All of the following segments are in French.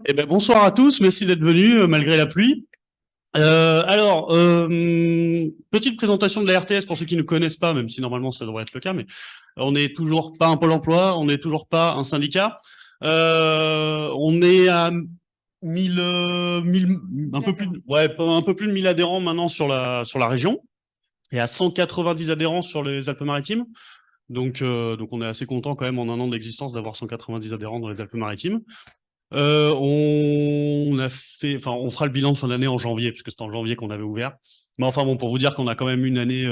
Eh ben, bonsoir à tous, merci d'être venus malgré la pluie. Petite présentation de la RTS pour ceux qui ne connaissent pas, même si normalement ça devrait être le cas, mais on n'est toujours pas un pôle emploi, on n'est toujours pas un syndicat. On est à 1000, un peu plus, ouais, un peu plus de 1000 adhérents maintenant sur la région et à 190 adhérents sur les Alpes-Maritimes. Donc on est assez content quand même en un an d'existence d'avoir 190 adhérents dans les Alpes-Maritimes. On fera le bilan de fin d'année en janvier, puisque c'était en janvier qu'on avait ouvert. Mais enfin bon, pour vous dire qu'on a quand même une année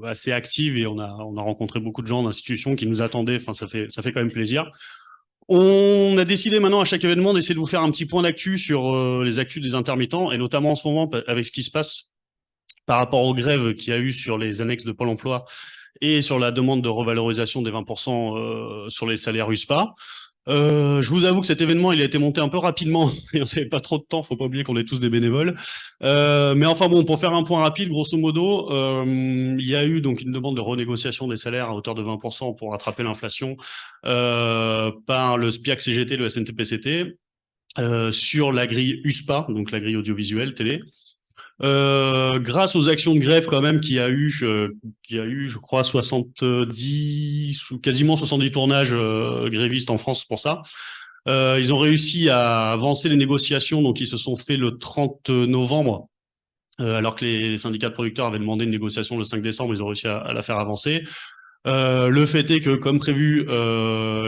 assez active et on a rencontré beaucoup de gens d'institutions qui nous attendaient. Enfin, ça fait quand même plaisir. On a décidé maintenant à chaque événement d'essayer de vous faire un petit point d'actu sur les actus des intermittents et notamment en ce moment avec ce qui se passe par rapport aux grèves qu'il y a eu sur les annexes de Pôle Emploi et sur la demande de revalorisation des 20% sur les salaires USPA. Je vous avoue que cet événement, il a été monté un peu rapidement et on n'avait pas trop de temps. Faut pas oublier qu'on est tous des bénévoles. Mais enfin bon, pour faire un point rapide, grosso modo, il y a eu donc une demande de renégociation des salaires à hauteur de 20% pour rattraper l'inflation par le SPIAC-CGT, le SNTP-CT, sur la grille USPA, donc la grille audiovisuelle télé. Grâce aux actions de grève quand même qui a eu, je crois, 70 ou quasiment 70 tournages grévistes en France pour ça. Ils ont réussi à avancer les négociations, donc ils se sont fait le 30 novembre, alors que les syndicats de producteurs avaient demandé une négociation le 5 décembre, ils ont réussi à la faire avancer. Le fait est que, comme prévu,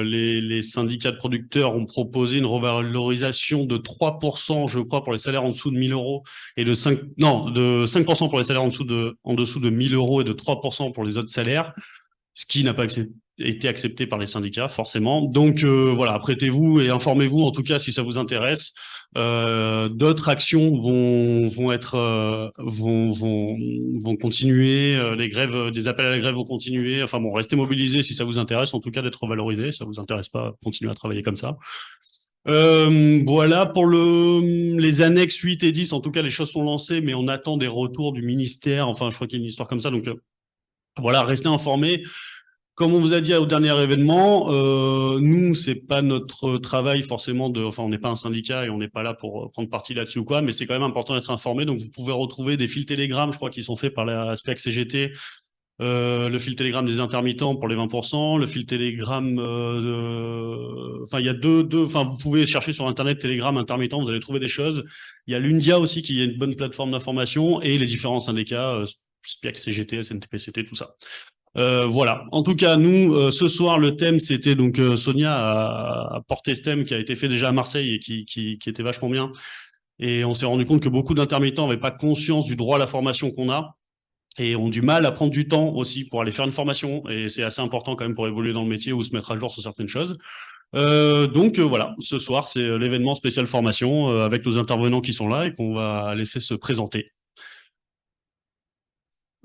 les syndicats de producteurs ont proposé une revalorisation de 3%, je crois, pour les salaires en dessous de 1000 euros et de 5% pour les salaires en dessous de 1000 euros et de 3% pour les autres salaires, ce qui n'a pas été accepté par les syndicats, forcément. Donc voilà, apprêtez-vous et informez-vous, en tout cas, si ça vous intéresse. D'autres actions vont continuer. Les grèves, des appels à la grève vont continuer. Enfin bon, restez mobilisés si ça vous intéresse, en tout cas d'être revalorisé. Si ça vous intéresse pas, continuez à travailler comme ça. Voilà pour les annexes 8 et 10. En tout cas, les choses sont lancées, mais on attend des retours du ministère. Enfin, je crois qu'il y a une histoire comme ça. Donc voilà, restez informés. Comme on vous a dit au dernier événement, nous, c'est pas notre travail forcément on n'est pas un syndicat et on n'est pas là pour prendre parti là-dessus ou quoi, mais c'est quand même important d'être informé. Donc, vous pouvez retrouver des fils Telegram, je crois, qui sont faits par la SPEC CGT, le fil Telegram des intermittents pour les 20%, le fil Telegram, enfin, il y a enfin, vous pouvez chercher sur Internet Telegram intermittent, vous allez trouver des choses. Il y a l'Undia aussi, qui est une bonne plateforme d'information, et les différents syndicats, SPIAC, CGT, SNTP-CT, tout ça. Voilà. En tout cas, nous, ce soir, le thème, c'était donc Sonia a porté ce thème qui a été fait déjà à Marseille et qui était vachement bien. Et on s'est rendu compte que beaucoup d'intermittents n'avaient pas conscience du droit à la formation qu'on a et ont du mal à prendre du temps aussi pour aller faire une formation. Et c'est assez important quand même pour évoluer dans le métier ou se mettre à jour sur certaines choses. Donc voilà, ce soir, c'est l'événement spécial formation avec nos intervenants qui sont là et qu'on va laisser se présenter.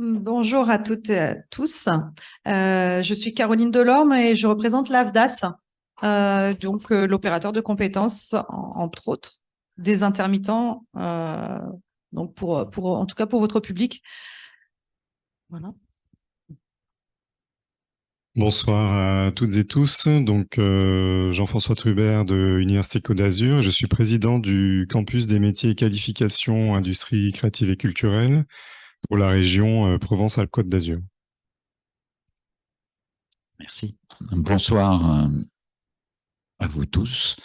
Bonjour à toutes et à tous. Je suis Caroline Delorme et je représente l'AFDAS, l'opérateur de compétences, entre autres, des intermittents, donc en tout cas pour votre public. Voilà. Bonsoir à toutes et tous. Donc, Jean-François Trubert de Université Côte d'Azur. Je suis président du campus des métiers et qualifications industrie créative et culturelle pour la région Provence-Alpes-Côte d'Azur. Merci. Bonsoir à vous tous.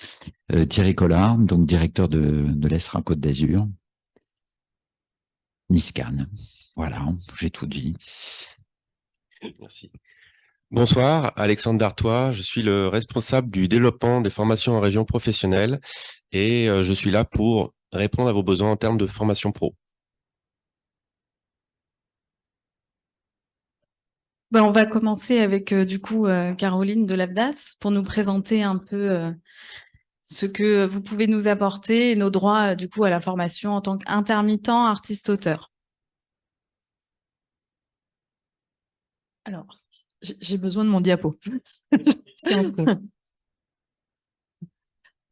Thierry Collard, donc directeur de l'ESRA Côte d'Azur. Niscan. Voilà, j'ai tout dit. Merci. Bonsoir, Alexandre Dartois. Je suis le responsable du développement des formations en région professionnelle et je suis là pour répondre à vos besoins en termes de formation pro. On va commencer avec Caroline de l'AFDAS pour nous présenter un peu ce que vous pouvez nous apporter et nos droits à la formation en tant qu'intermittent artiste-auteur. Alors, j'ai besoin de mon diapo. C'est en cours.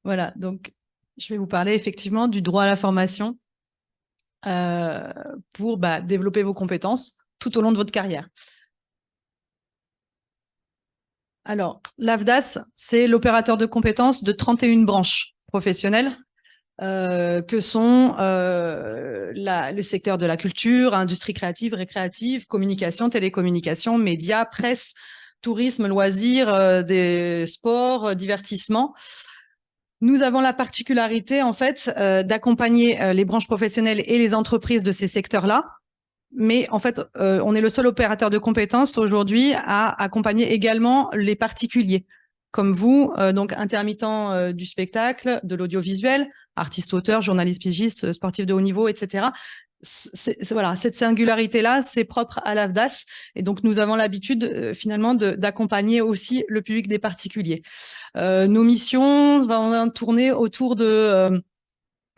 Voilà, donc je vais vous parler effectivement du droit à la formation pour développer vos compétences tout au long de votre carrière. Alors, l'AFDAS, c'est l'opérateur de compétences de 31 branches professionnels, que sont le secteur de la culture, industrie créative, récréative, communication, télécommunication, médias, presse, tourisme, loisirs, des sports, divertissement. Nous avons la particularité, en fait, d'accompagner les branches professionnelles et les entreprises de ces secteurs-là. Mais en fait, on est le seul opérateur de compétences aujourd'hui à accompagner également les particuliers, comme vous, donc intermittents du spectacle, de l'audiovisuel, artistes, auteurs, journalistes, pigistes, sportifs de haut niveau, etc. Voilà, cette singularité-là, c'est propre à l'AFDAS. Et donc, nous avons l'habitude, finalement, d'accompagner aussi le public des particuliers. Nos missions vont tourner autour de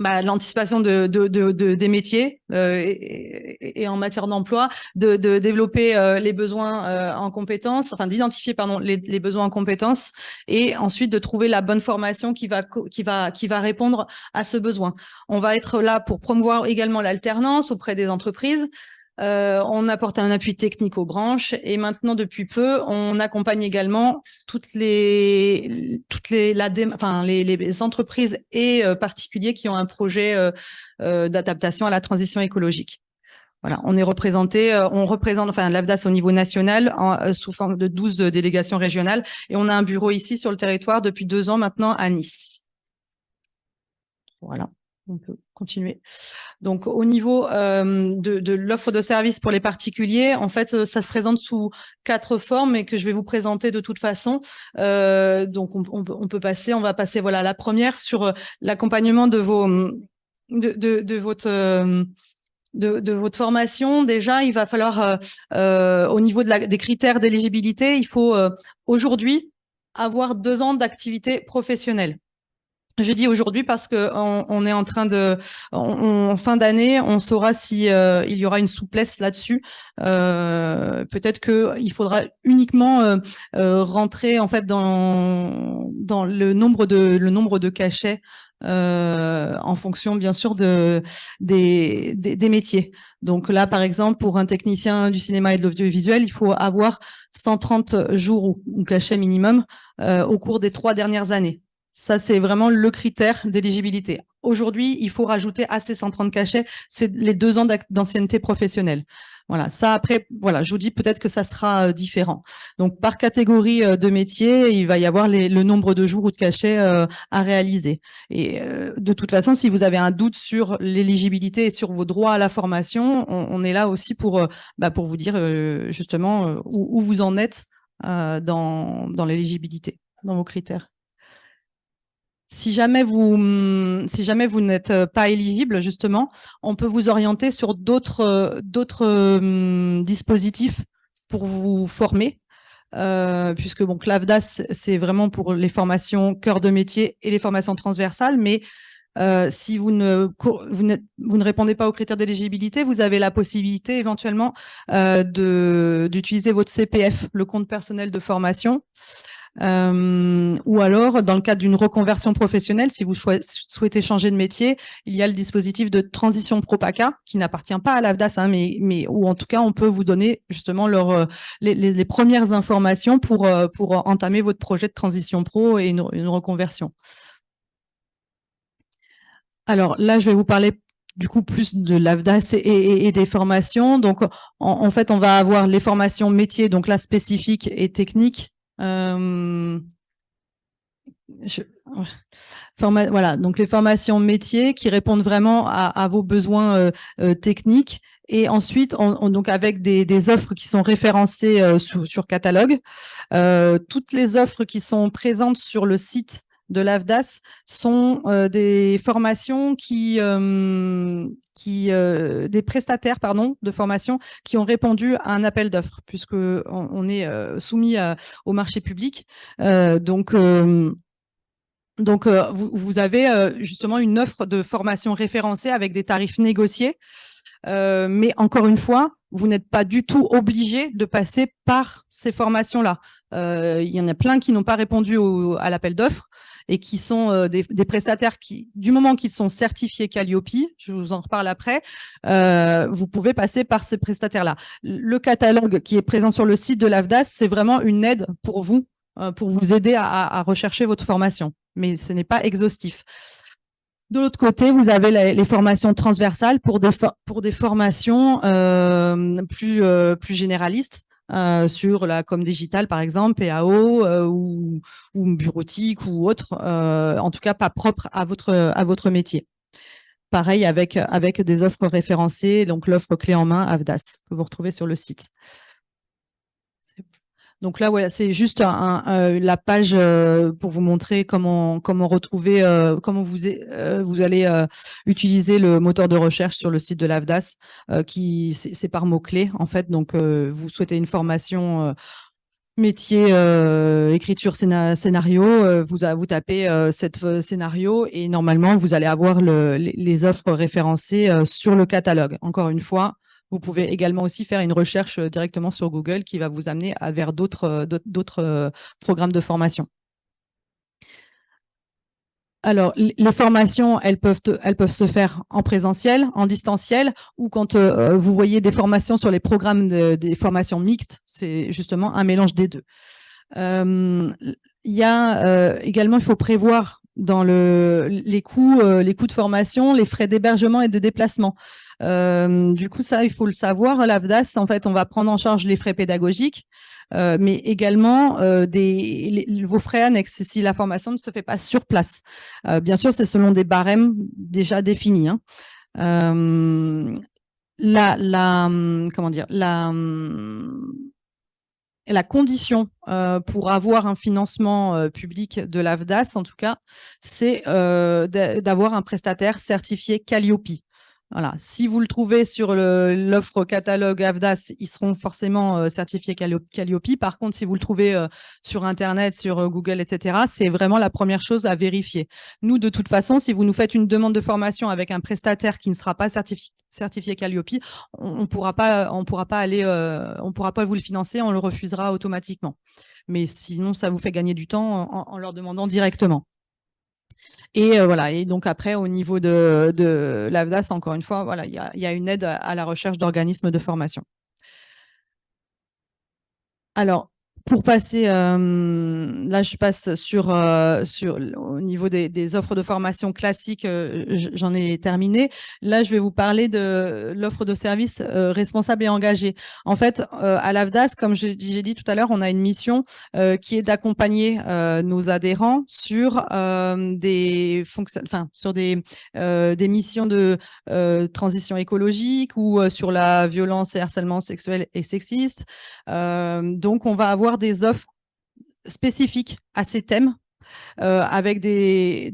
l'anticipation des métiers et en matière d'emploi, de développer les besoins en compétences, enfin d'identifier les besoins en compétences et ensuite de trouver la bonne formation qui va répondre à ce besoin. On va être là pour promouvoir également l'alternance auprès des entreprises. On apporte un appui technique aux branches et maintenant depuis peu on accompagne également les entreprises et particuliers qui ont un projet d'adaptation à la transition écologique. Voilà, on représente l'AFDAS au niveau national sous forme de 12 délégations régionales et on a un bureau ici sur le territoire depuis 2 ans maintenant à Nice. Voilà. On peut continuer. Donc, au niveau de l'offre de services pour les particuliers, en fait, ça se présente sous 4 formes et que je vais vous présenter de toute façon. Donc, on va passer, voilà, la première sur l'accompagnement de votre formation. Déjà, il va falloir, au niveau des critères d'éligibilité, il faut aujourd'hui avoir 2 ans d'activité professionnelle. Je dis aujourd'hui parce que on est en train en fin d'année, on saura si il y aura une souplesse là-dessus. Peut-être que il faudra uniquement rentrer en fait dans le nombre de cachets en fonction bien sûr des métiers. Donc là, par exemple, pour un technicien du cinéma et de l'audiovisuel, il faut avoir 130 jours ou cachet minimum au cours des 3 dernières années. Ça, c'est vraiment le critère d'éligibilité. Aujourd'hui, il faut rajouter à ces 130 cachets, c'est les 2 ans d'ancienneté professionnelle. Voilà, ça après, voilà, je vous dis peut-être que ça sera différent. Donc, par catégorie de métier, il va y avoir le nombre de jours ou de cachets à réaliser. Et de toute façon, si vous avez un doute sur l'éligibilité et sur vos droits à la formation, on est là aussi pour vous dire justement où vous en êtes dans l'éligibilité, dans vos critères. Si jamais vous n'êtes pas éligible, justement, on peut vous orienter sur d'autres dispositifs pour vous former, puisque bon, l'AFDAS, c'est vraiment pour les formations cœur de métier et les formations transversales, mais si vous ne répondez pas aux critères d'éligibilité, vous avez la possibilité éventuellement d'utiliser votre CPF, le compte personnel de formation. Ou alors, dans le cadre d'une reconversion professionnelle, si vous souhaitez changer de métier, il y a le dispositif de transition Propaca qui n'appartient pas à l'AFDAS, hein, mais où en tout cas on peut vous donner justement les premières informations pour entamer votre projet de transition pro et une reconversion. Alors là, je vais vous parler du coup plus de l'AFDAS et des formations. Donc en fait, on va avoir les formations métiers, donc là spécifiques et techniques. Voilà, donc les formations métiers qui répondent vraiment à vos besoins techniques et ensuite donc avec des offres qui sont référencées sur catalogue. Toutes les offres qui sont présentes sur le site de l'AFDAS sont des formations des prestataires de formation qui ont répondu à un appel d'offres puisque on est soumis au marché public. Donc vous avez justement une offre de formation référencée avec des tarifs négociés. Mais encore une fois, vous n'êtes pas du tout obligé de passer par ces formations-là. Il y en a plein qui n'ont pas répondu à l'appel d'offres et qui sont des prestataires qui, du moment qu'ils sont certifiés Calliope, je vous en reparle après, vous pouvez passer par ces prestataires-là. Le catalogue qui est présent sur le site de l'AFDAS, c'est vraiment une aide pour vous aider à rechercher votre formation. mais ce n'est pas exhaustif. De l'autre côté, vous avez les formations transversales pour des formations plus généralistes sur la com digitale, par exemple, PAO ou bureautique ou autre, en tout cas pas propre à votre métier. Pareil avec des offres référencées, donc l'offre clé en main AVDAS que vous retrouvez sur le site. Donc là, voilà, c'est juste la page pour vous montrer comment retrouver, comment vous allez utiliser le moteur de recherche sur le site de l'AVDAS, qui c'est par mots-clés en fait. Donc, vous souhaitez une formation métier écriture scénario, vous tapez cette scénario et normalement vous allez avoir les offres référencées sur le catalogue. Encore une fois, vous pouvez également aussi faire une recherche directement sur Google qui va vous amener vers d'autres programmes de formation. Alors, les formations, elles peuvent se faire en présentiel, en distanciel, ou quand vous voyez des formations sur les programmes des formations mixtes, c'est justement un mélange des deux. Il y a également, il faut prévoir dans les coûts de formation, les frais d'hébergement et de déplacement. Du coup, ça, il faut le savoir. L'AVDAS, en fait, on va prendre en charge les frais pédagogiques, mais également vos frais annexes si la formation ne se fait pas sur place. Bien sûr, c'est selon des barèmes déjà définis. Hein. Comment dire, la condition pour avoir un financement public de l'AVDAS, en tout cas, c'est d'avoir un prestataire certifié Calliope. Voilà. Si vous le trouvez sur l'offre catalogue AVDAS, ils seront forcément certifiés Calliope. Par contre, si vous le trouvez sur Internet, sur Google, etc., c'est vraiment la première chose à vérifier. Nous, de toute façon, si vous nous faites une demande de formation avec un prestataire qui ne sera pas certifié Calliope, on pourra pas vous le financer, on le refusera automatiquement. Mais sinon, ça vous fait gagner du temps en leur demandant directement. Et voilà. Et donc après, au niveau de l'AVDAS, encore une fois, voilà, il y a une aide à la recherche d'organismes de formation. Alors, pour passer, là, je passe sur au niveau des offres de formation classiques, j'en ai terminé. Là, je vais vous parler de l'offre de service responsable et engagée. En fait, à l'AVDAS, comme j'ai dit tout à l'heure, on a une mission qui est d'accompagner nos adhérents sur des missions de transition écologique ou sur la violence et harcèlement sexuel et sexiste. Donc, on va avoir des offres spécifiques à ces thèmes avec des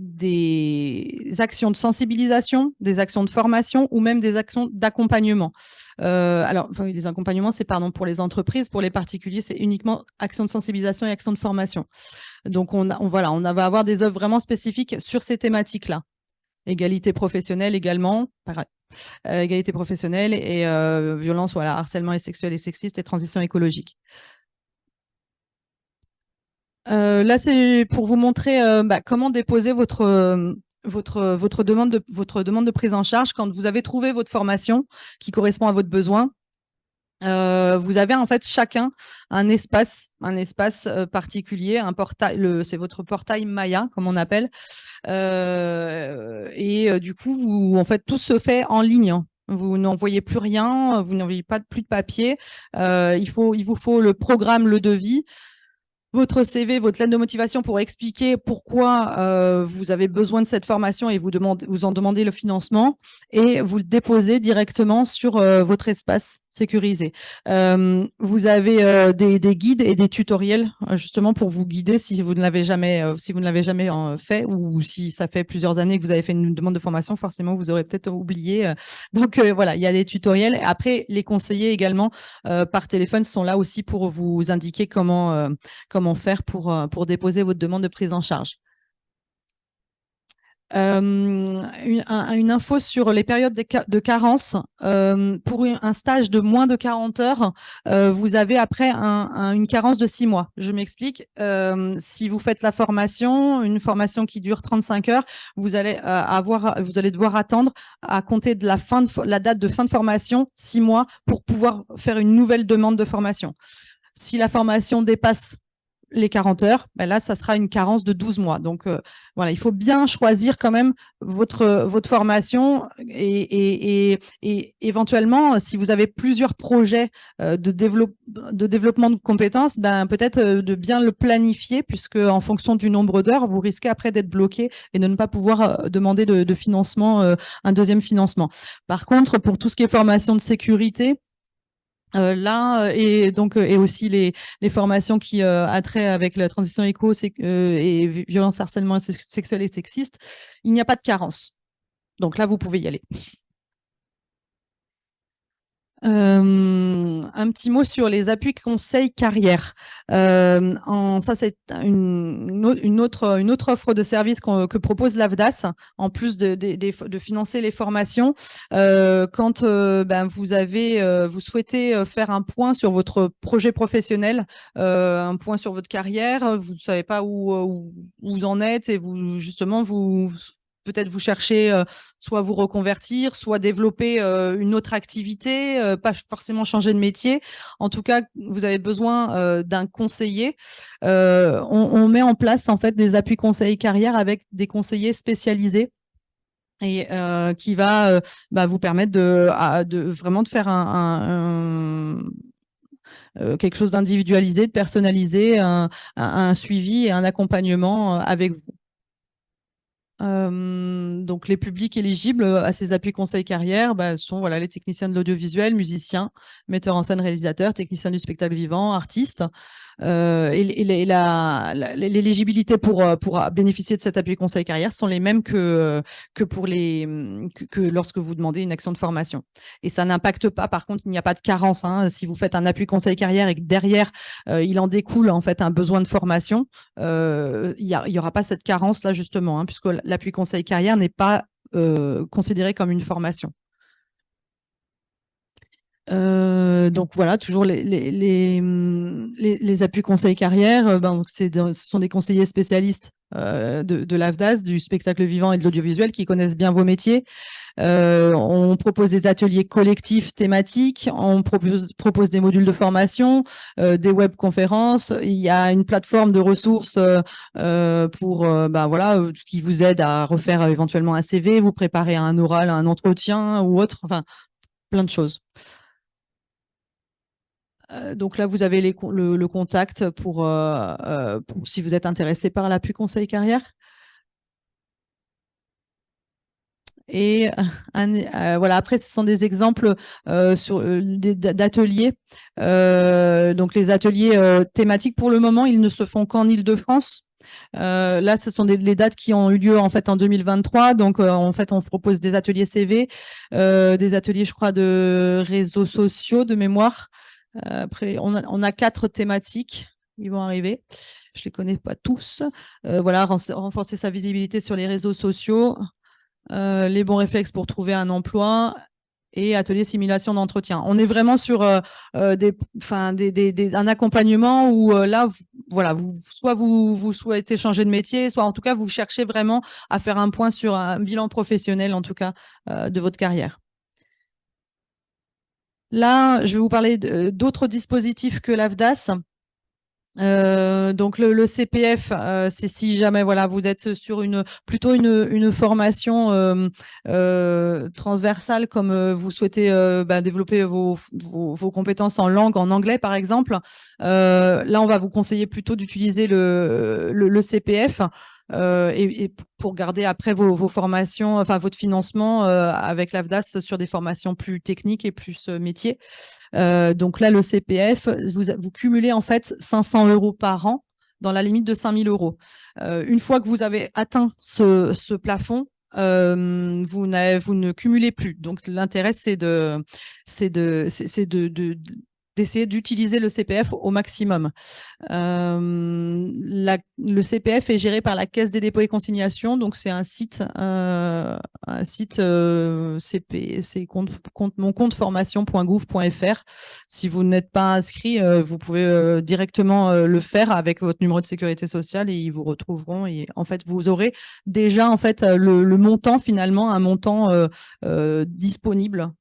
actions de sensibilisation, des actions de formation ou même des actions d'accompagnement. Les accompagnements, c'est pour les entreprises, pour les particuliers, c'est uniquement actions de sensibilisation et actions de formation. Donc, on va avoir des offres vraiment spécifiques sur ces thématiques-là. Égalité professionnelle également, pareil. Égalité professionnelle et violence, harcèlement sexuel et sexiste et transition écologique. Là, c'est pour vous montrer comment déposer votre demande de prise en charge quand vous avez trouvé votre formation qui correspond à votre besoin. Vous avez en fait chacun un espace particulier, un portail, c'est votre portail Maya comme on appelle, du coup en fait tout se fait en ligne. Vous n'envoyez plus rien, vous n'envoyez plus de papier. Il vous faut le programme, le devis, votre CV, votre lettre de motivation pour expliquer pourquoi vous avez besoin de cette formation et vous en demandez le financement et vous le déposez directement sur votre espace sécurisé. Vous avez des guides et des tutoriels justement pour vous guider si vous ne l'avez jamais fait ou si ça fait plusieurs années que vous avez fait une demande de formation, forcément vous aurez peut-être oublié. Donc voilà, il y a des tutoriels. Après, les conseillers également par téléphone sont là aussi pour vous indiquer comment faire pour déposer votre demande de prise en charge. Une info sur les périodes de carence. Pour un stage de moins de 40 heures, vous avez après une carence de 6 mois. Je m'explique. Si vous faites une formation qui dure 35 heures, vous allez devoir attendre à compter de la date de fin de formation 6 mois pour pouvoir faire une nouvelle demande de formation. Si la formation dépasse les 40 heures, ben là, ça sera une carence de 12 mois. Donc, voilà, il faut bien choisir quand même votre formation et éventuellement, si vous avez plusieurs projets de développement de compétences, ben peut-être de bien le planifier, puisque en fonction du nombre d'heures, vous risquez après d'être bloqué et de ne pas pouvoir demander de financement, un deuxième financement. Par contre, pour tout ce qui est formation de sécurité, et aussi les formations qui a trait avec la transition éco et violence, harcèlement sexuel et sexiste, il n'y a pas de carence. Donc là, vous pouvez y aller. Un petit mot sur les appuis conseils carrière. Ça, c'est une autre offre de service que propose l'AFDAS, en plus de financer les formations. Quand vous souhaitez faire un point sur votre projet professionnel, un point sur votre carrière, vous ne savez pas où vous en êtes et peut-être vous cherchez soit vous reconvertir, soit développer une autre activité, pas forcément changer de métier. En tout cas, vous avez besoin d'un conseiller. On met en place en fait des appuis conseils carrière avec des conseillers spécialisés et qui va vous permettre de vraiment de faire quelque chose d'individualisé, de personnalisé, un suivi et un accompagnement avec vous. Donc les publics éligibles à ces appuis conseils carrière sont les techniciens de l'audiovisuel, musiciens, metteurs en scène, réalisateurs, techniciens du spectacle vivant, artistes. L'éligibilité pour bénéficier de cet appui conseil carrière sont les mêmes que lorsque vous demandez une action de formation. Et ça n'impacte pas, par contre, il n'y a pas de carence. Si vous faites un appui conseil carrière et que derrière, il en découle en fait un besoin de formation, il y aura pas cette carence là justement, puisque l'appui conseil carrière n'est pas considéré comme une formation. Donc voilà, toujours les appuis conseils carrière, ce sont des conseillers spécialistes de l'AFDAS, du spectacle vivant et de l'audiovisuel, qui connaissent bien vos métiers. On propose des ateliers collectifs thématiques, on propose des modules de formation, des webconférences. Il y a une plateforme de ressources qui vous aide à refaire éventuellement un CV, vous préparer un oral, un entretien ou autre, enfin plein de choses. Donc là, vous avez le contact pour si vous êtes intéressé par l'appui conseil carrière. Et après, ce sont des exemples d'ateliers. Donc les ateliers thématiques, pour le moment, ils ne se font qu'en Île-de-France. Là, ce sont les dates qui ont eu lieu en fait en 2023. Donc en fait, on propose des ateliers CV, des ateliers, je crois, de réseaux sociaux de mémoire. Après, on a 4 thématiques. Ils vont arriver. Je les connais pas tous. Renforcer sa visibilité sur les réseaux sociaux, les bons réflexes pour trouver un emploi et atelier simulation d'entretien. On est vraiment sur un accompagnement où soit vous souhaitez changer de métier, soit en tout cas vous cherchez vraiment à faire un point sur un bilan professionnel en tout cas de votre carrière. Là, je vais vous parler d'autres dispositifs que l'AFDAS. Donc le CPF, c'est si jamais vous êtes sur plutôt une formation transversale, comme vous souhaitez développer vos compétences en langue, en anglais par exemple. Là, on va vous conseiller plutôt d'utiliser le CPF. Et pour garder après vos formations, enfin votre financement avec l'AFDAS sur des formations plus techniques et plus métiers. Donc là, le CPF, vous cumulez en fait 500 € par an dans la limite de 5 000 €. Une fois que vous avez atteint ce plafond, vous ne cumulez plus. Donc l'intérêt, c'est d'essayer d'utiliser le CPF au maximum. Le CPF est géré par la Caisse des dépôts et consignations, donc c'est un site c'est moncompteformation.gouv.fr. Si vous n'êtes pas inscrit, vous pouvez directement le faire avec votre numéro de sécurité sociale et ils vous retrouveront. Et en fait, vous aurez déjà en fait le montant, finalement, un montant disponible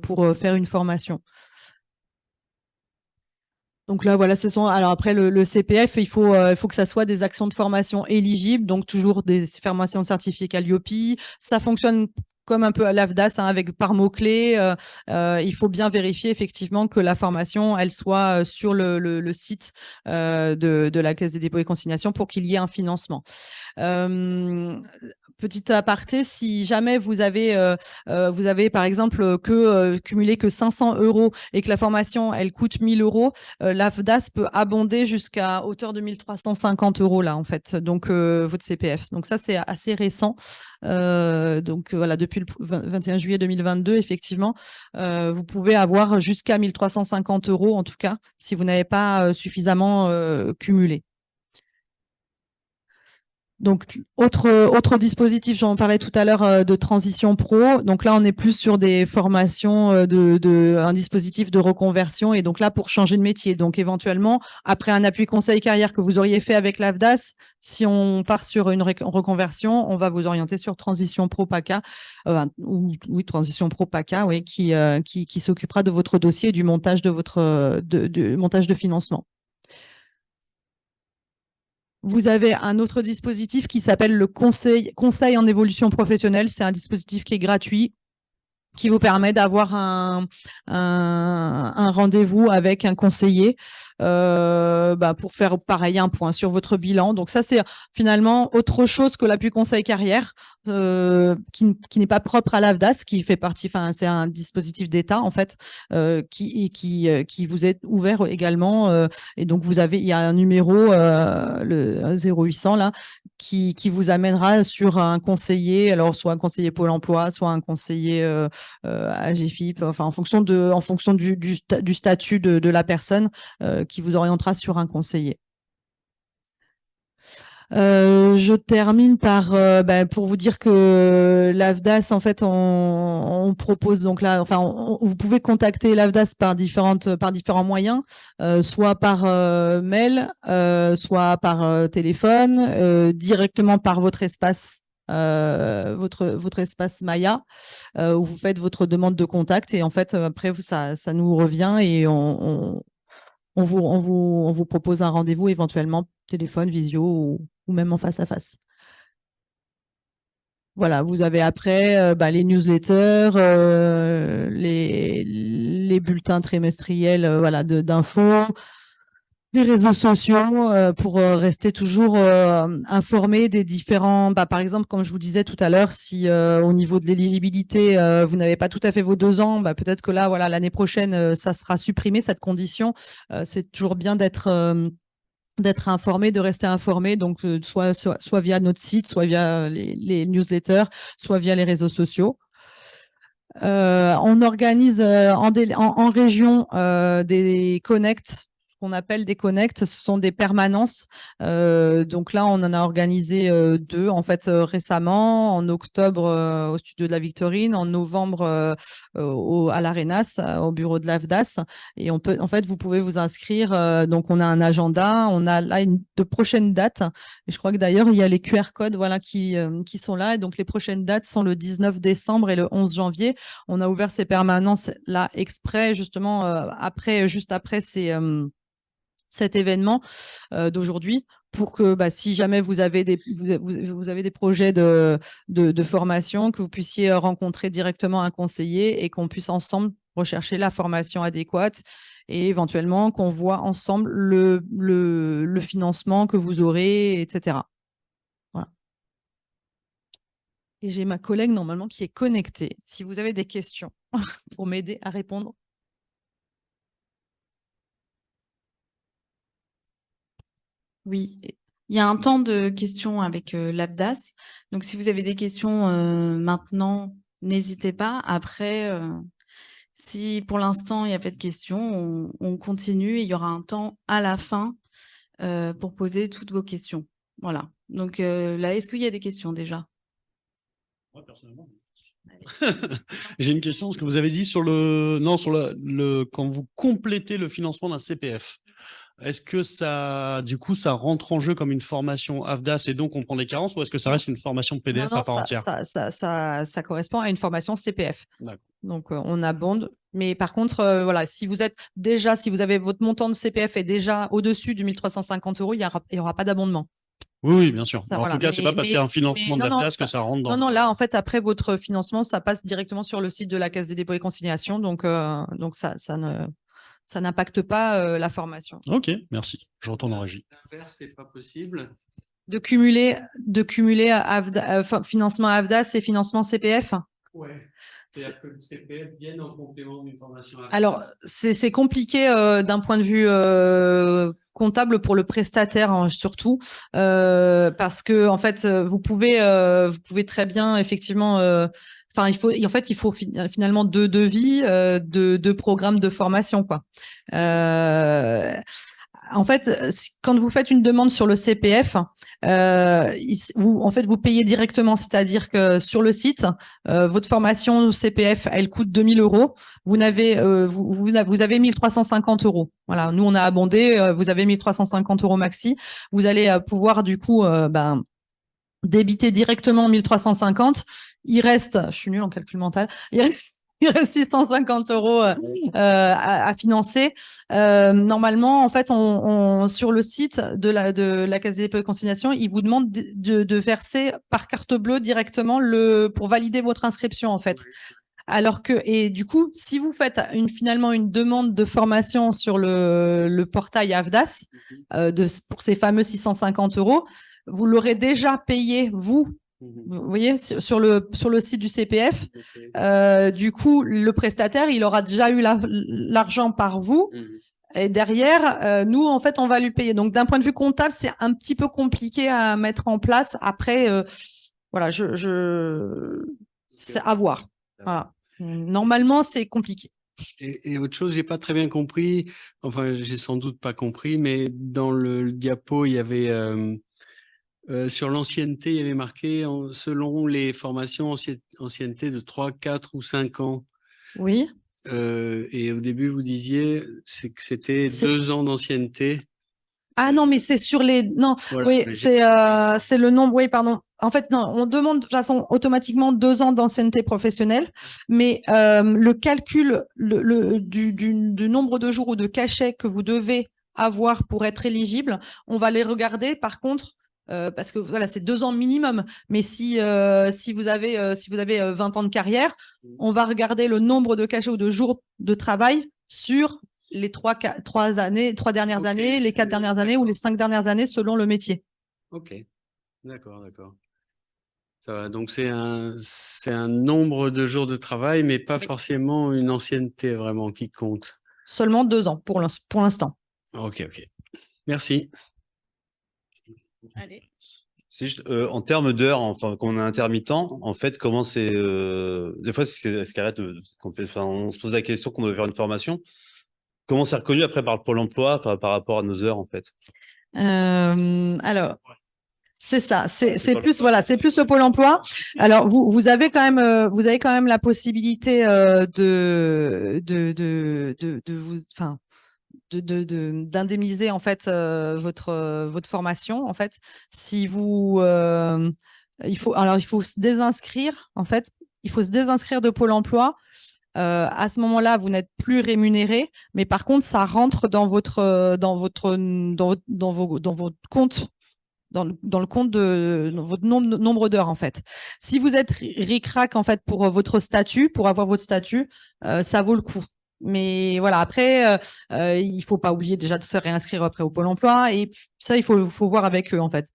pour faire une formation. Donc là, voilà, alors après le CPF, il faut que ça soit des actions de formation éligibles, donc toujours des formations certifiées Calliope. Ça fonctionne comme un peu à l'AFDAS, hein, avec par mots-clés. Il faut bien vérifier effectivement que la formation, elle soit sur le site de la Caisse des dépôts et consignations pour qu'il y ait un financement. Petit aparté, si jamais vous avez par exemple cumulé que 500 € et que la formation elle coûte 1 000 €, l'AFDAS peut abonder jusqu'à hauteur de 1 350 € là en fait, donc votre CPF. Donc ça c'est assez récent. Donc voilà, depuis le 21 juillet 2022, effectivement, vous pouvez avoir jusqu'à 1 350 € en tout cas, si vous n'avez pas suffisamment cumulé. Donc, autre dispositif, j'en parlais tout à l'heure, de transition pro. Donc là, on est plus sur des formations un dispositif de reconversion. Et donc là, pour changer de métier. Donc éventuellement, après un appui conseil carrière que vous auriez fait avec l'AFDAS, si on part sur une reconversion, on va vous orienter sur transition pro PACA, transition pro PACA, oui, qui s'occupera de votre dossier et du montage de votre montage de financement. Vous avez un autre dispositif qui s'appelle le conseil en évolution professionnelle. C'est un dispositif qui est gratuit, qui vous permet d'avoir un rendez-vous avec un conseiller pour faire pareil un point sur votre bilan. Donc ça, c'est finalement autre chose que l'appui conseil carrière, qui n'est pas propre à l'AFDAS, qui fait partie, c'est un dispositif d'État en fait, qui vous est ouvert également. Et donc il y a un numéro, le 0800 là, qui vous amènera sur un conseiller, alors soit un conseiller Pôle emploi, soit un conseiller AGFIP, enfin en fonction du statut de la personne, qui vous orientera sur un conseiller. Je termine par pour vous dire que l'AFDAS, en fait, on propose donc là, vous pouvez contacter l'AFDAS par différents moyens, soit par mail, soit par téléphone, directement par votre espace. Votre espace Maya, où vous faites votre demande de contact, et en fait après ça nous revient et on vous propose un rendez-vous, éventuellement téléphone, visio ou même en face à face. Voilà, vous avez après les newsletters, les bulletins trimestriels, d'infos, les réseaux sociaux, pour rester toujours informé des différents. Par exemple, comme je vous disais tout à l'heure, si au niveau de l'éligibilité, vous n'avez pas tout à fait vos 2 ans, peut-être que là, l'année prochaine, ça sera supprimé, cette condition. C'est toujours bien d'être informé, de rester informé, donc soit via notre site, soit via les newsletters, soit via les réseaux sociaux. On organise en région des connects, qu'on appelle des connects. Ce sont des permanences. Donc là, on en a organisé 2 en fait récemment, en octobre au studio de la Victorine, en novembre à l'Arenas, au bureau de l'AFDAS. Et vous pouvez vous inscrire. Donc on a un agenda, on a là de prochaines dates. Et je crois que d'ailleurs il y a les QR codes, qui sont là. Et donc les prochaines dates sont le 19 décembre et le 11 janvier. On a ouvert ces permanences là exprès, justement juste après cet événement d'aujourd'hui, pour que si jamais vous avez des projets de formation, que vous puissiez rencontrer directement un conseiller et qu'on puisse ensemble rechercher la formation adéquate, et éventuellement qu'on voit ensemble le financement que vous aurez, etc. Voilà. Et j'ai ma collègue normalement qui est connectée. Si vous avez des questions pour m'aider à répondre. Oui, il y a un temps de questions avec l'AFDAS. Donc, si vous avez des questions maintenant, n'hésitez pas. Après, si pour l'instant, il n'y a pas de questions, on continue, et il y aura un temps à la fin pour poser toutes vos questions. Voilà. Donc là, est-ce qu'il y a des questions déjà? Moi, personnellement. J'ai une question, ce que vous avez dit sur quand vous complétez le financement d'un CPF. Est-ce que ça, du coup, ça rentre en jeu comme une formation AFDAS et donc on prend des carences, ou est-ce que ça reste une formation PDF à part entière? Ça correspond à une formation CPF. D'accord. Donc, on abonde. Mais par contre, voilà, si vous avez votre montant de CPF est déjà au-dessus du 1 350 €, il y aura pas d'abondement. Oui, oui, bien sûr. Ça, En voilà. tout cas, c'est pas parce qu'il y a un financement de non, l'AFDAS que ça rentre dans. Non, là, en fait, après votre financement, ça passe directement sur le site de la Caisse des dépôts et consignations. Donc ça n'impacte pas la formation. Ok, merci. Je retourne en régie. L'inverse, c'est pas possible. De cumuler financement AFDAS et financement CPF. Ouais. C'est-à-dire que le CPF vienne en complément d'une formation. Alors, c'est compliqué d'un point de vue comptable pour le prestataire surtout parce que en fait vous pouvez très bien effectivement il faut finalement deux devis deux programmes de formation quoi. En fait, quand vous faites une demande sur le CPF, vous payez directement, c'est-à-dire que sur le site, votre formation CPF, elle coûte 2 000 €. Vous avez 1 350 €. Voilà, nous on a abondé, vous avez 1 350 € maxi. Vous allez pouvoir du coup débiter directement 1 350. Il reste, je suis nulle en calcul mental. Il reste 650 € à financer. Normalement, en fait, sur le site de la Caisse des dépôts et consignations, ils vous demandent de verser par carte bleue directement pour valider votre inscription, en fait. Alors que, et du coup, si vous faites finalement une demande de formation sur le portail AFDAS pour ces fameux 650 €, vous l'aurez déjà payé, vous voyez, sur le site du CPF. Du coup, le prestataire, il aura déjà eu l'argent par vous. Et derrière, nous, en fait, on va lui payer. Donc, d'un point de vue comptable, c'est un petit peu compliqué à mettre en place. Après, voilà, c'est à voir. Voilà. Normalement, c'est compliqué. Et autre chose, j'ai pas très bien compris. Enfin, j'ai sans doute pas compris, mais dans le diapo, il y avait sur l'ancienneté, il y avait marqué selon les formations ancienneté de 3, 4 ou 5 ans. Oui. Et au début, vous disiez que c'était 2 ans d'ancienneté. Ah non, mais c'est sur les... Non, Voilà, oui, c'est le nombre... Oui, pardon. En fait, non, on demande de toute façon automatiquement 2 ans d'ancienneté professionnelle, mais le calcul du nombre de jours ou de cachets que vous devez avoir pour être éligible, on va les regarder par contre... parce que voilà, c'est 2 ans minimum. Mais si vous avez 20 ans de carrière, on va regarder le nombre de cachets ou de jours de travail sur les 3 dernières années, les 4 dernières années ou les 5 dernières années selon le métier. Ok, d'accord. Ça va. Donc c'est un nombre de jours de travail, mais pas forcément une ancienneté vraiment qui compte. Seulement 2 ans pour l'instant. Ok. Merci. Allez. C'est juste en termes d'heures, enfin, quand on est intermittent, en fait, comment c'est des fois, ce qu'arrête, on se pose la question qu'on doit faire une formation. Comment c'est reconnu après par le Pôle emploi par rapport à nos heures, en fait? Alors, c'est ça. C'est plus voilà, c'est plus le Pôle emploi. Alors, vous avez quand même la possibilité d'indemniser en fait votre formation en fait si vous il faut se désinscrire en fait de Pôle emploi. À ce moment-là, vous n'êtes plus rémunéré, mais par contre, ça rentre dans votre compte, dans le compte dans votre nombre d'heures en fait. Si vous êtes ric-rac en fait pour votre statut, pour avoir votre statut, ça vaut le coup. Mais voilà, après, il faut pas oublier déjà de se réinscrire après au Pôle emploi et ça, il faut voir avec eux en fait.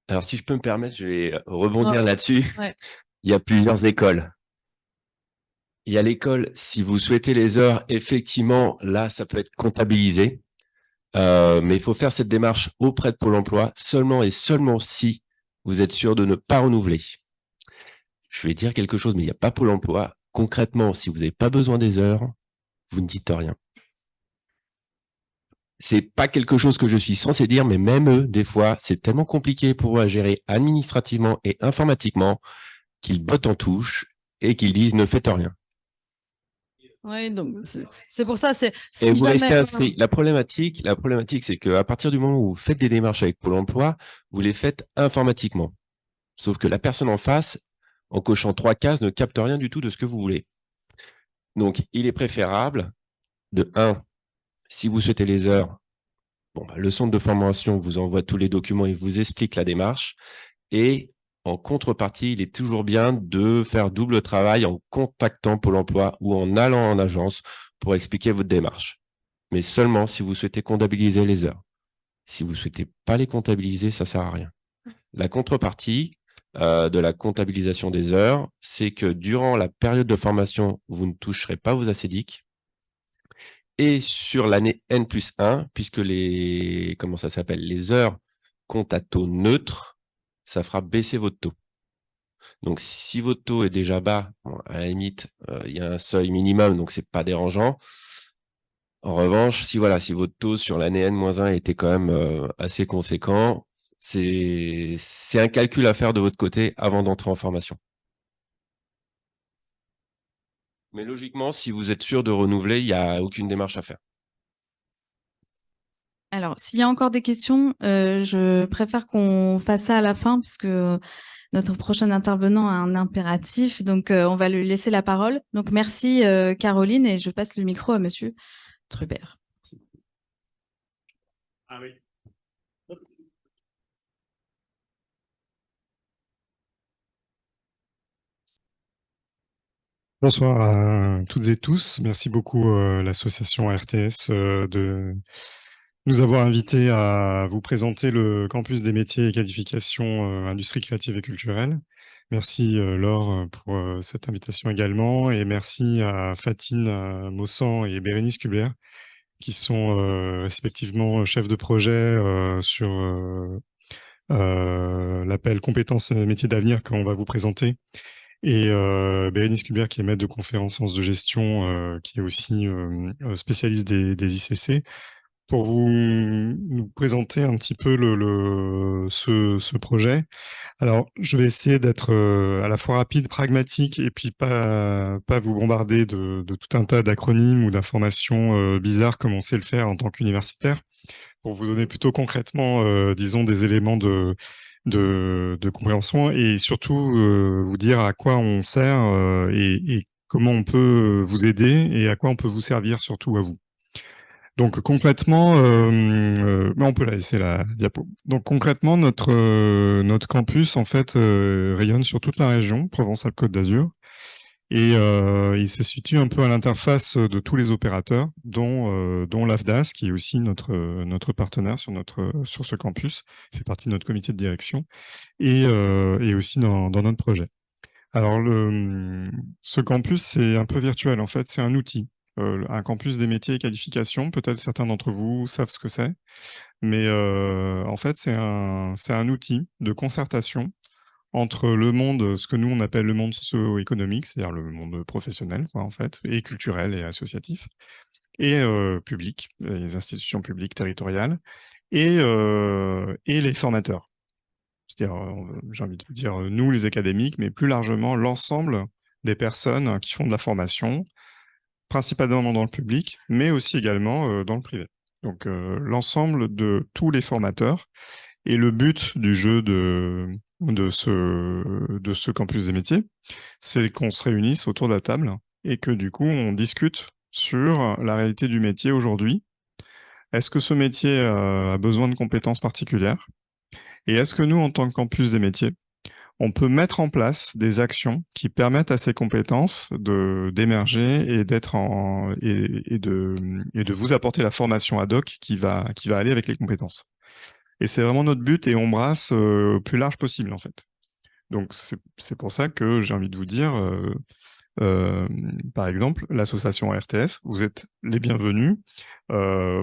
Alors, si je peux me permettre, je vais rebondir là-dessus. Ouais. Il y a plusieurs écoles. Il y a l'école, si vous souhaitez les heures, effectivement, là, ça peut être comptabilisé. Mais il faut faire cette démarche auprès de Pôle emploi seulement et seulement si vous êtes sûr de ne pas renouveler. Je vais dire quelque chose, mais il n'y a pas Pôle emploi. Concrètement, si vous n'avez pas besoin des heures, vous ne dites rien. C'est pas quelque chose que je suis censé dire, mais même eux, des fois, c'est tellement compliqué pour eux à gérer administrativement et informatiquement qu'ils bottent en touche et qu'ils disent ne faites rien. Oui, donc c'est pour ça, et vous restez inscrit. La problématique, c'est qu'à partir du moment où vous faites des démarches avec Pôle emploi, vous les faites informatiquement. Sauf que la personne en face, en cochant 3 cases, ne capte rien du tout de ce que vous voulez. Donc, il est préférable de 1, si vous souhaitez les heures, le centre de formation vous envoie tous les documents et vous explique la démarche. Et en contrepartie, il est toujours bien de faire double travail en contactant Pôle emploi ou en allant en agence pour expliquer votre démarche. Mais seulement si vous souhaitez comptabiliser les heures. Si vous ne souhaitez pas les comptabiliser, ça ne sert à rien. La contrepartie de la comptabilisation des heures, c'est que durant la période de formation, vous ne toucherez pas vos ACDIC. Et sur l'année N+1, puisque les heures comptent à taux neutre, ça fera baisser votre taux. Donc, si votre taux est déjà bas, à la limite, il y a un seuil minimum, donc c'est pas dérangeant. En revanche, si votre taux sur l'année N-1 était quand même assez conséquent, c'est un calcul à faire de votre côté avant d'entrer en formation. Mais logiquement, si vous êtes sûr de renouveler, il n'y a aucune démarche à faire. Alors, s'il y a encore des questions, je préfère qu'on fasse ça à la fin, puisque notre prochain intervenant a un impératif. Donc, on va lui laisser la parole. Donc, merci Caroline, et je passe le micro à Monsieur Trubert. Ah oui. Bonsoir à toutes et tous. Merci beaucoup l'association RTS de nous avoir invités à vous présenter le campus des métiers et qualifications industrie créative et culturelle. Merci Laure pour cette invitation également, et merci à Fatine Maussan et Bérénice Kubler qui sont respectivement chefs de projet sur l'appel compétences métiers d'avenir qu'on va vous présenter. Et Bérénice Kubler, qui est maître de conférence sciences de gestion, qui est aussi spécialiste des ICC, pour nous présenter un petit peu ce projet. Alors, je vais essayer d'être à la fois rapide, pragmatique, et puis pas vous bombarder de tout un tas d'acronymes ou d'informations bizarres comme on sait le faire en tant qu'universitaire, pour vous donner plutôt concrètement, disons, des éléments de compréhension, et surtout vous dire à quoi on sert et comment on peut vous aider et à quoi on peut vous servir, surtout à vous. Donc concrètement, on peut la laisser la diapo. Donc concrètement, notre campus en fait rayonne sur toute la région Provence-Alpes-Côte d'Azur, et il se situe un peu à l'interface de tous les opérateurs, dont l'AFDAS, qui est aussi notre partenaire sur ce campus, fait partie de notre comité de direction, et aussi dans notre projet. Alors ce campus, c'est un peu virtuel en fait, c'est un outil. Un campus des métiers et qualifications, peut-être certains d'entre vous savent ce que c'est, mais en fait c'est un outil de concertation entre le monde, ce que nous on appelle le monde socio-économique, c'est-à-dire le monde professionnel, quoi, en fait, et culturel et associatif, et public, les institutions publiques territoriales, et les formateurs. C'est-à-dire, j'ai envie de dire, nous les académiques, mais plus largement l'ensemble des personnes qui font de la formation, principalement dans le public, mais aussi également dans le privé. Donc l'ensemble de tous les formateurs. Et le but du jeu de ce campus des métiers, c'est qu'on se réunisse autour de la table et que du coup, on discute sur la réalité du métier aujourd'hui. Est-ce que ce métier a besoin de compétences particulières? Et est-ce que nous, en tant que campus des métiers, on peut mettre en place des actions qui permettent à ces compétences d'émerger et de vous apporter la formation ad hoc qui va aller avec les compétences? Et c'est vraiment notre but, et on brasse le plus large possible, en fait. Donc, c'est pour ça que j'ai envie de vous dire, par exemple, l'association RTS, vous êtes les bienvenus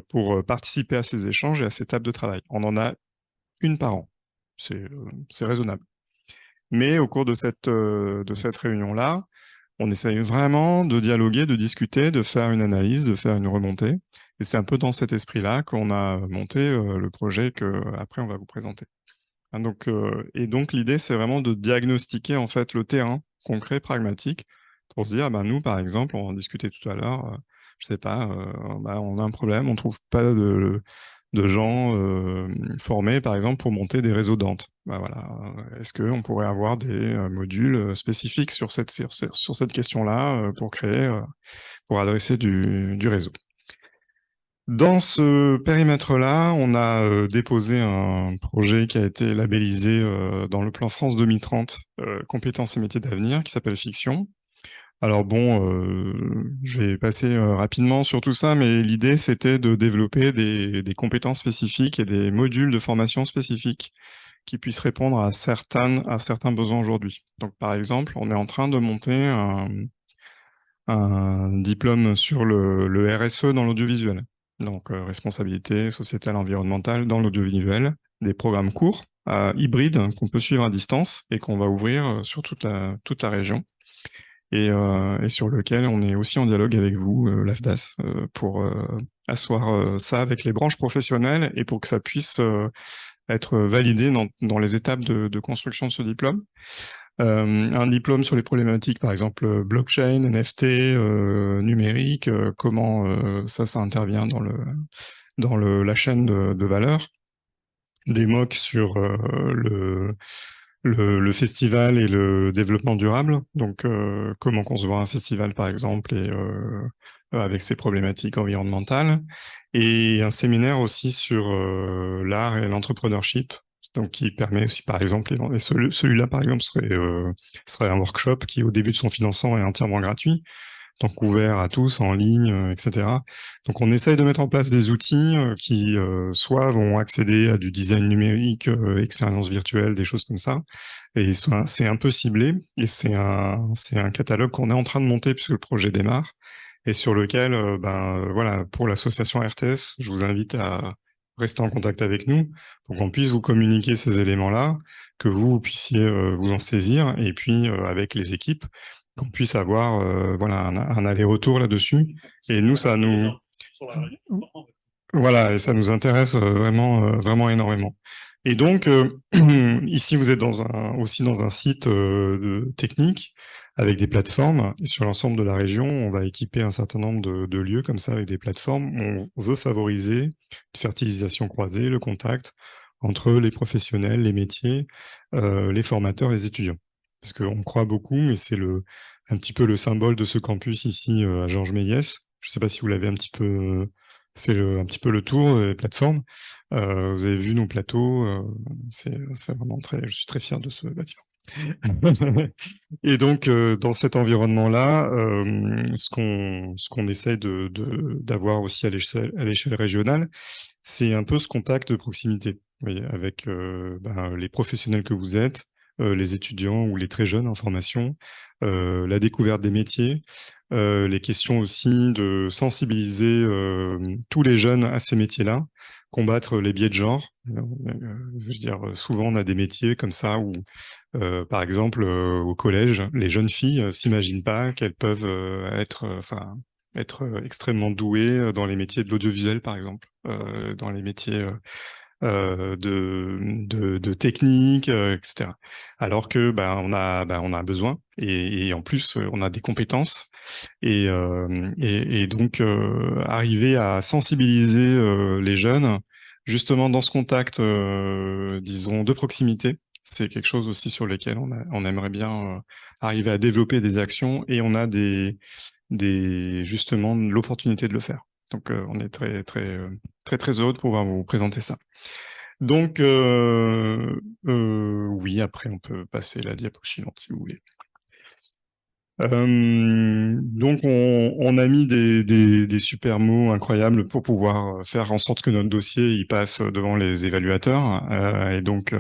pour participer à ces échanges et à ces tables de travail. On en a une par an. C'est raisonnable. Mais au cours de cette réunion-là, on essaye vraiment de dialoguer, de discuter, de faire une analyse, de faire une remontée. Et c'est un peu dans cet esprit-là qu'on a monté le projet qu'après on va vous présenter. Hein, donc l'idée, c'est vraiment de diagnostiquer en fait le terrain concret, pragmatique, pour se dire, nous par exemple, on en discutait tout à l'heure, je sais pas, on a un problème, on trouve pas de gens formés, par exemple, pour monter des réseaux Dante. Ben voilà. Est-ce qu'on pourrait avoir des modules spécifiques sur cette question-là pour créer, pour adresser du réseau? Dans ce périmètre-là, on a déposé un projet qui a été labellisé dans le plan France 2030, compétences et métiers d'avenir, qui s'appelle Fiction. Alors bon, je vais passer rapidement sur tout ça, mais l'idée c'était de développer des compétences spécifiques et des modules de formation spécifiques qui puissent répondre à certains besoins aujourd'hui. Donc par exemple, on est en train de monter un diplôme sur le RSE dans l'audiovisuel. Donc responsabilité sociétale environnementale dans l'audiovisuel, des programmes courts, hybrides qu'on peut suivre à distance et qu'on va ouvrir sur toute la région. Et sur lequel on est aussi en dialogue avec vous, l'AFDAS, pour asseoir ça avec les branches professionnelles et pour que ça puisse être validé dans les étapes de construction de ce diplôme. Un diplôme sur les problématiques, par exemple blockchain, NFT, numérique, comment ça intervient dans la chaîne de valeur. Des MOOC sur le festival et le développement durable. Donc, comment concevoir un festival, par exemple, et avec ses problématiques environnementales. Et un séminaire aussi sur l'art et l'entrepreneurship. Donc, qui permet aussi, par exemple, et celui-là, par exemple, serait un workshop qui, au début de son financement, est entièrement gratuit. Donc ouvert à tous, en ligne, etc. Donc on essaye de mettre en place des outils qui soit vont accéder à du design numérique, expérience virtuelle, des choses comme ça. Et c'est un peu ciblé, et c'est un catalogue qu'on est en train de monter puisque le projet démarre, et sur lequel, voilà, pour l'association RTS, je vous invite à rester en contact avec nous pour qu'on puisse vous communiquer ces éléments-là, que vous puissiez vous en saisir, et puis avec les équipes, qu'on puisse avoir voilà un aller-retour là-dessus. Et nous, ça nous voilà, et ça nous intéresse vraiment énormément. Et donc ici, vous êtes aussi dans un site technique avec des plateformes. Et sur l'ensemble de la région, on va équiper un certain nombre de lieux comme ça avec des plateformes. On veut favoriser une fertilisation croisée, le contact entre les professionnels, les métiers, les formateurs, les étudiants. Parce qu'on croit beaucoup, mais c'est un petit peu le symbole de ce campus ici à Georges Méliès. Je ne sais pas si vous l'avez un petit peu fait un petit peu le tour des plateformes. Vous avez vu nos plateaux, c'est vraiment je suis très fier de ce bâtiment. Et donc dans cet environnement-là, ce qu'on essaie d'avoir aussi à l'échelle régionale, c'est un peu ce contact de proximité, vous voyez, avec les professionnels que vous êtes, les étudiants ou les très jeunes en formation, la découverte des métiers, les questions aussi de sensibiliser tous les jeunes à ces métiers-là, combattre les biais de genre. Je veux dire, souvent on a des métiers comme ça où, par exemple, au collège, les jeunes filles s'imaginent pas qu'elles peuvent être extrêmement douées dans les métiers de l'audiovisuel, par exemple, dans les métiers de technique, etc. Alors que on a besoin et en plus on a des compétences et donc arriver à sensibiliser les jeunes justement dans ce contact, disons, de proximité. C'est quelque chose aussi sur lequel on aimerait bien arriver à développer des actions, et on a justement l'opportunité de le faire. Donc on est très heureux de pouvoir vous présenter ça. Donc oui, après on peut passer la diapo suivante si vous voulez. Donc on a mis des super mots incroyables pour pouvoir faire en sorte que notre dossier il passe devant les évaluateurs, et donc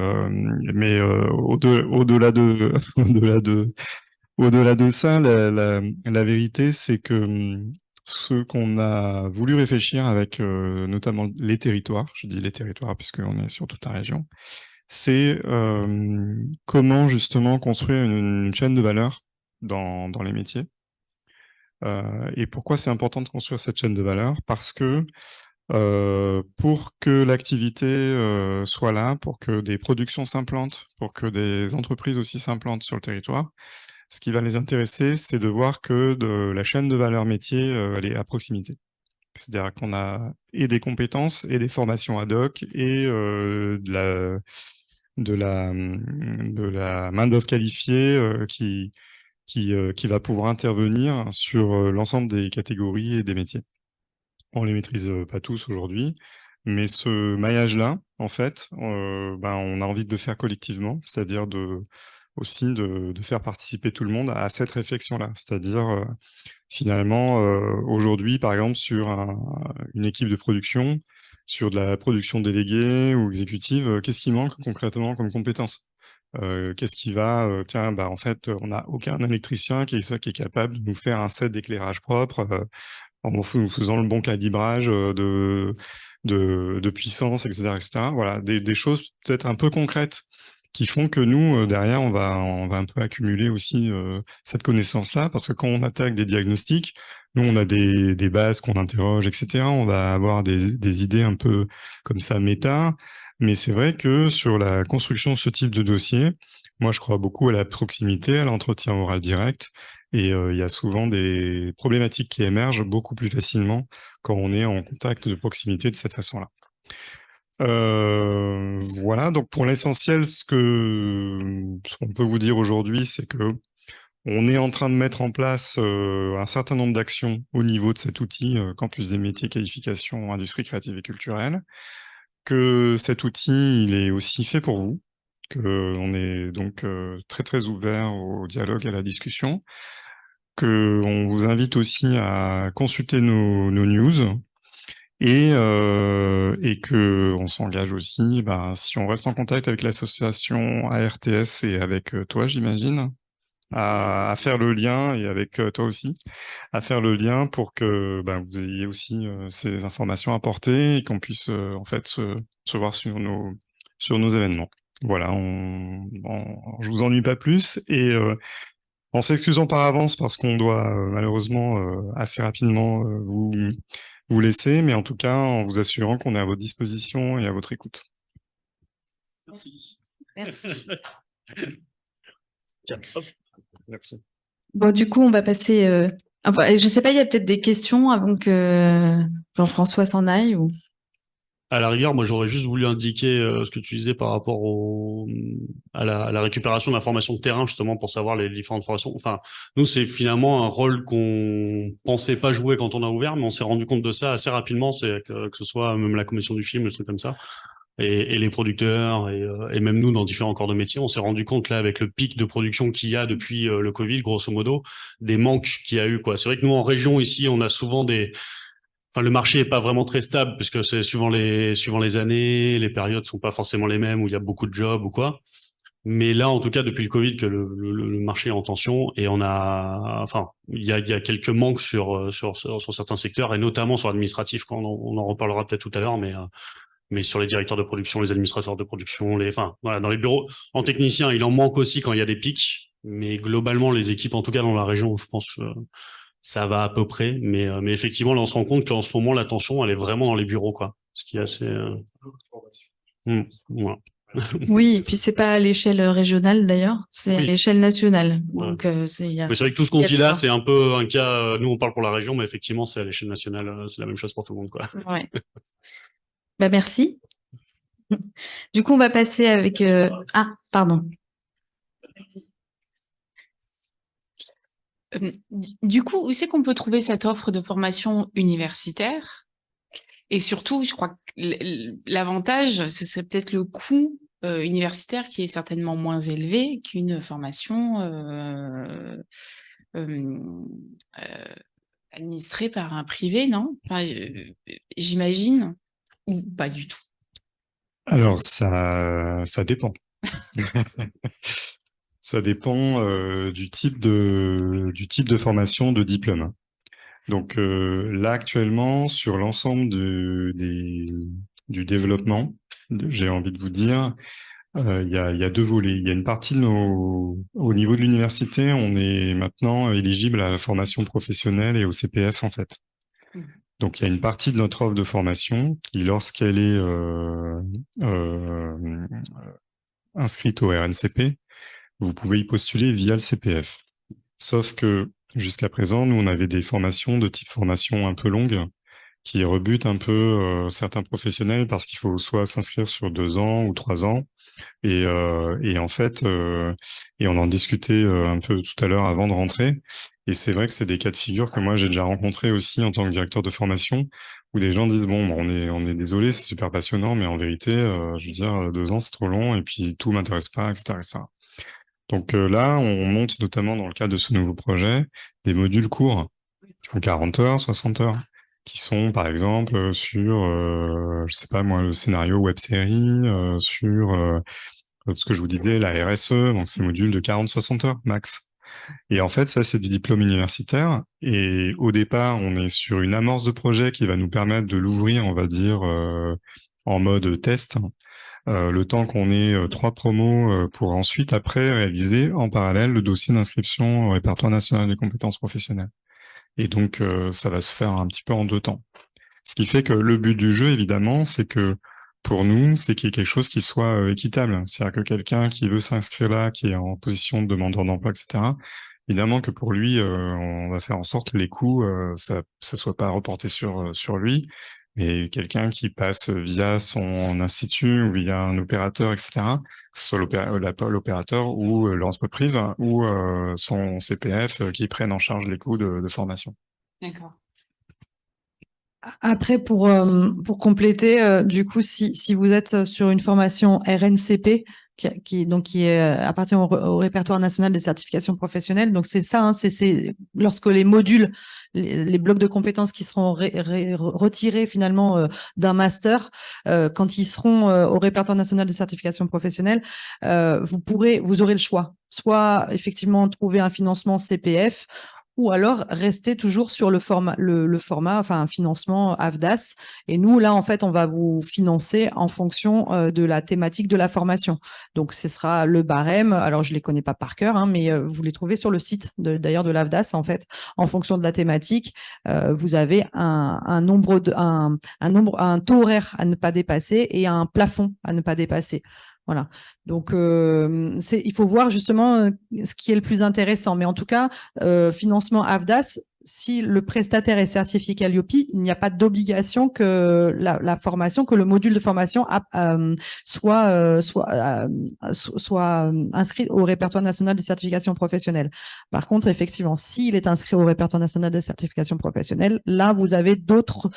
mais au-delà de ça, la vérité c'est que ce qu'on a voulu réfléchir avec notamment les territoires, je dis les territoires puisqu'on est sur toute la région, c'est comment justement construire une chaîne de valeur dans les métiers. Et pourquoi c'est important de construire cette chaîne de valeur? Parce que pour que l'activité soit là, pour que des productions s'implantent, pour que des entreprises aussi s'implantent sur le territoire, ce qui va les intéresser, c'est de voir que la chaîne de valeur métier, elle est à proximité. C'est-à-dire qu'on a et des compétences et des formations ad hoc et de la main-d'œuvre qualifiée qui va pouvoir intervenir sur l'ensemble des catégories et des métiers. On les maîtrise pas tous aujourd'hui, mais ce maillage-là, en fait, on a envie de le faire collectivement, c'est-à-dire aussi de faire participer tout le monde à cette réflexion-là. C'est-à-dire, finalement, aujourd'hui, par exemple, sur une équipe de production, sur de la production déléguée ou exécutive, qu'est-ce qui manque concrètement comme compétence? Qu'est-ce qui va en fait, on n'a aucun électricien qui est capable de nous faire un set d'éclairage propre en faisant le bon calibrage de puissance, etc., etc. Voilà, des choses peut-être un peu concrètes qui font que nous, derrière, on va un peu accumuler aussi cette connaissance-là, parce que quand on attaque des diagnostics, nous, on a des bases qu'on interroge, etc. On va avoir des idées un peu comme ça, méta. Mais c'est vrai que sur la construction de ce type de dossier, moi, je crois beaucoup à la proximité, à l'entretien oral direct. Et il y a souvent des problématiques qui émergent beaucoup plus facilement quand on est en contact de proximité de cette façon-là. Voilà, donc pour l'essentiel, ce qu'on peut vous dire aujourd'hui, c'est que on est en train de mettre en place un certain nombre d'actions au niveau de cet outil Campus des métiers, qualification, industrie créative et culturelle, que cet outil, il est aussi fait pour vous, que on est donc très très ouvert au dialogue et à la discussion, que on vous invite aussi à consulter nos news et que on s'engage aussi, si on reste en contact avec l'association ARTS et avec toi, j'imagine, à faire le lien, et avec toi aussi, à faire le lien pour que vous ayez aussi ces informations à porter et qu'on puisse en fait se voir sur nos événements. Voilà, je vous ennuie pas plus et en s'excusant par avance parce qu'on doit malheureusement assez rapidement vous laisser, mais en tout cas en vous assurant qu'on est à votre disposition et à votre écoute. Merci. Merci. Tiens, hop. Merci. Bon, du coup, on va passer. Je sais pas, il y a peut-être des questions avant que Jean-François s'en aille ou. À la rigueur, moi j'aurais juste voulu indiquer ce que tu disais par rapport à la récupération d'informations de terrain, justement pour savoir les différentes formations. Enfin, nous c'est finalement un rôle qu'on pensait pas jouer quand on a ouvert, mais on s'est rendu compte de ça assez rapidement. C'est que ce soit même la commission du film, des trucs comme ça, et les producteurs et même nous dans différents corps de métier, on s'est rendu compte là avec le pic de production qu'il y a depuis le Covid, grosso modo, des manques qu'il y a eu quoi. C'est vrai que nous en région ici, on a souvent le marché est pas vraiment très stable puisque c'est suivant les années, les périodes sont pas forcément les mêmes où il y a beaucoup de jobs ou quoi. Mais là, en tout cas, depuis le Covid, que le marché est en tension et il y a quelques manques sur certains secteurs et notamment sur l'administratif. On en reparlera peut-être tout à l'heure, mais sur les directeurs de production, les administrateurs de production, dans les bureaux. En technicien, il en manque aussi quand il y a des pics. Mais globalement, les équipes, en tout cas dans la région, je pense, ça va à peu près, mais effectivement, là, on se rend compte qu'en ce moment, la tension, elle est vraiment dans les bureaux, quoi. Ce qui est assez. Voilà. Oui, et puis c'est pas à l'échelle régionale d'ailleurs, c'est à l'échelle nationale. Donc mais c'est vrai que tout ce qu'on dit là, c'est un peu un cas. Nous, on parle pour la région, mais effectivement, c'est à l'échelle nationale, c'est la même chose pour tout le monde, quoi. Ouais. Merci. Du coup, on va passer avec. Ah, pardon. Du coup, où c'est qu'on peut trouver cette offre de formation universitaire? Et surtout, je crois que l'avantage, ce serait peut-être le coût universitaire qui est certainement moins élevé qu'une formation administrée par un privé, non? Enfin, j'imagine, ou pas du tout. Alors, ça dépend. Ça dépend du type de formation, de diplôme. Donc là, actuellement, sur l'ensemble du développement, j'ai envie de vous dire, il y a deux volets. Il y a une partie au niveau de l'université, on est maintenant éligible à la formation professionnelle et au CPF, en fait. Donc, il y a une partie de notre offre de formation qui, lorsqu'elle est inscrite au RNCP, vous pouvez y postuler via le CPF. Sauf que jusqu'à présent, nous, on avait des formations de type formation un peu longue qui rebute un peu certains professionnels parce qu'il faut soit s'inscrire sur 2 ans ou 3 ans. Et en fait, et on en discutait un peu tout à l'heure avant de rentrer. Et c'est vrai que c'est des cas de figure que moi j'ai déjà rencontrés aussi en tant que directeur de formation, où les gens disent bon, on est désolé, c'est super passionnant, mais en vérité, je veux dire, 2 ans c'est trop long, et puis tout m'intéresse pas, etc., etc. Donc là, on monte notamment dans le cadre de ce nouveau projet des modules courts qui font 40 heures, 60 heures, qui sont par exemple sur, je sais pas moi, le scénario web série, sur ce que je vous disais, la RSE, donc ces modules de 40-60 heures max. Et en fait, ça, c'est du diplôme universitaire. Et au départ, on est sur une amorce de projet qui va nous permettre de l'ouvrir, on va dire, en mode test, le temps qu'on ait 3 promos pour ensuite, après, réaliser en parallèle le dossier d'inscription au répertoire national des compétences professionnelles. Et donc, ça va se faire un petit peu en 2 temps. Ce qui fait que le but du jeu, évidemment, c'est que pour nous, c'est qu'il y ait quelque chose qui soit équitable. C'est-à-dire que quelqu'un qui veut s'inscrire là, qui est en position de demandeur d'emploi, etc., évidemment que pour lui, on va faire en sorte que les coûts, ça soit pas reporté sur lui, mais quelqu'un qui passe via son institut ou via un opérateur, etc., que ce soit l'opérateur ou l'entreprise ou son CPF qui prenne en charge les coûts de formation. D'accord. Après, pour compléter, du coup, si vous êtes sur une formation RNCP, qui appartient au répertoire national des certifications professionnelles, donc c'est ça, hein, c'est lorsque les modules, les blocs de compétences qui seront retirés finalement d'un master, quand ils seront au répertoire national des certifications professionnelles, vous aurez le choix, soit effectivement trouver un financement CPF, ou alors rester toujours sur le format, enfin un financement AFDAS. Et nous, là, en fait, on va vous financer en fonction de la thématique de la formation. Donc, ce sera le barème. Alors, je les connais pas par cœur, hein, mais vous les trouvez sur le site d'ailleurs de l'AFDAS, en fait, en fonction de la thématique. Vous avez un taux horaire à ne pas dépasser et un plafond à ne pas dépasser. Voilà. Donc, il faut voir justement ce qui est le plus intéressant. Mais en tout cas, financement AFDAS, si le prestataire est certifié Calliope, il n'y a pas d'obligation que la formation, que le module de formation soit inscrit au répertoire national des certifications professionnelles. Par contre, effectivement, s'il est inscrit au répertoire national des certifications professionnelles, là, vous avez d'autres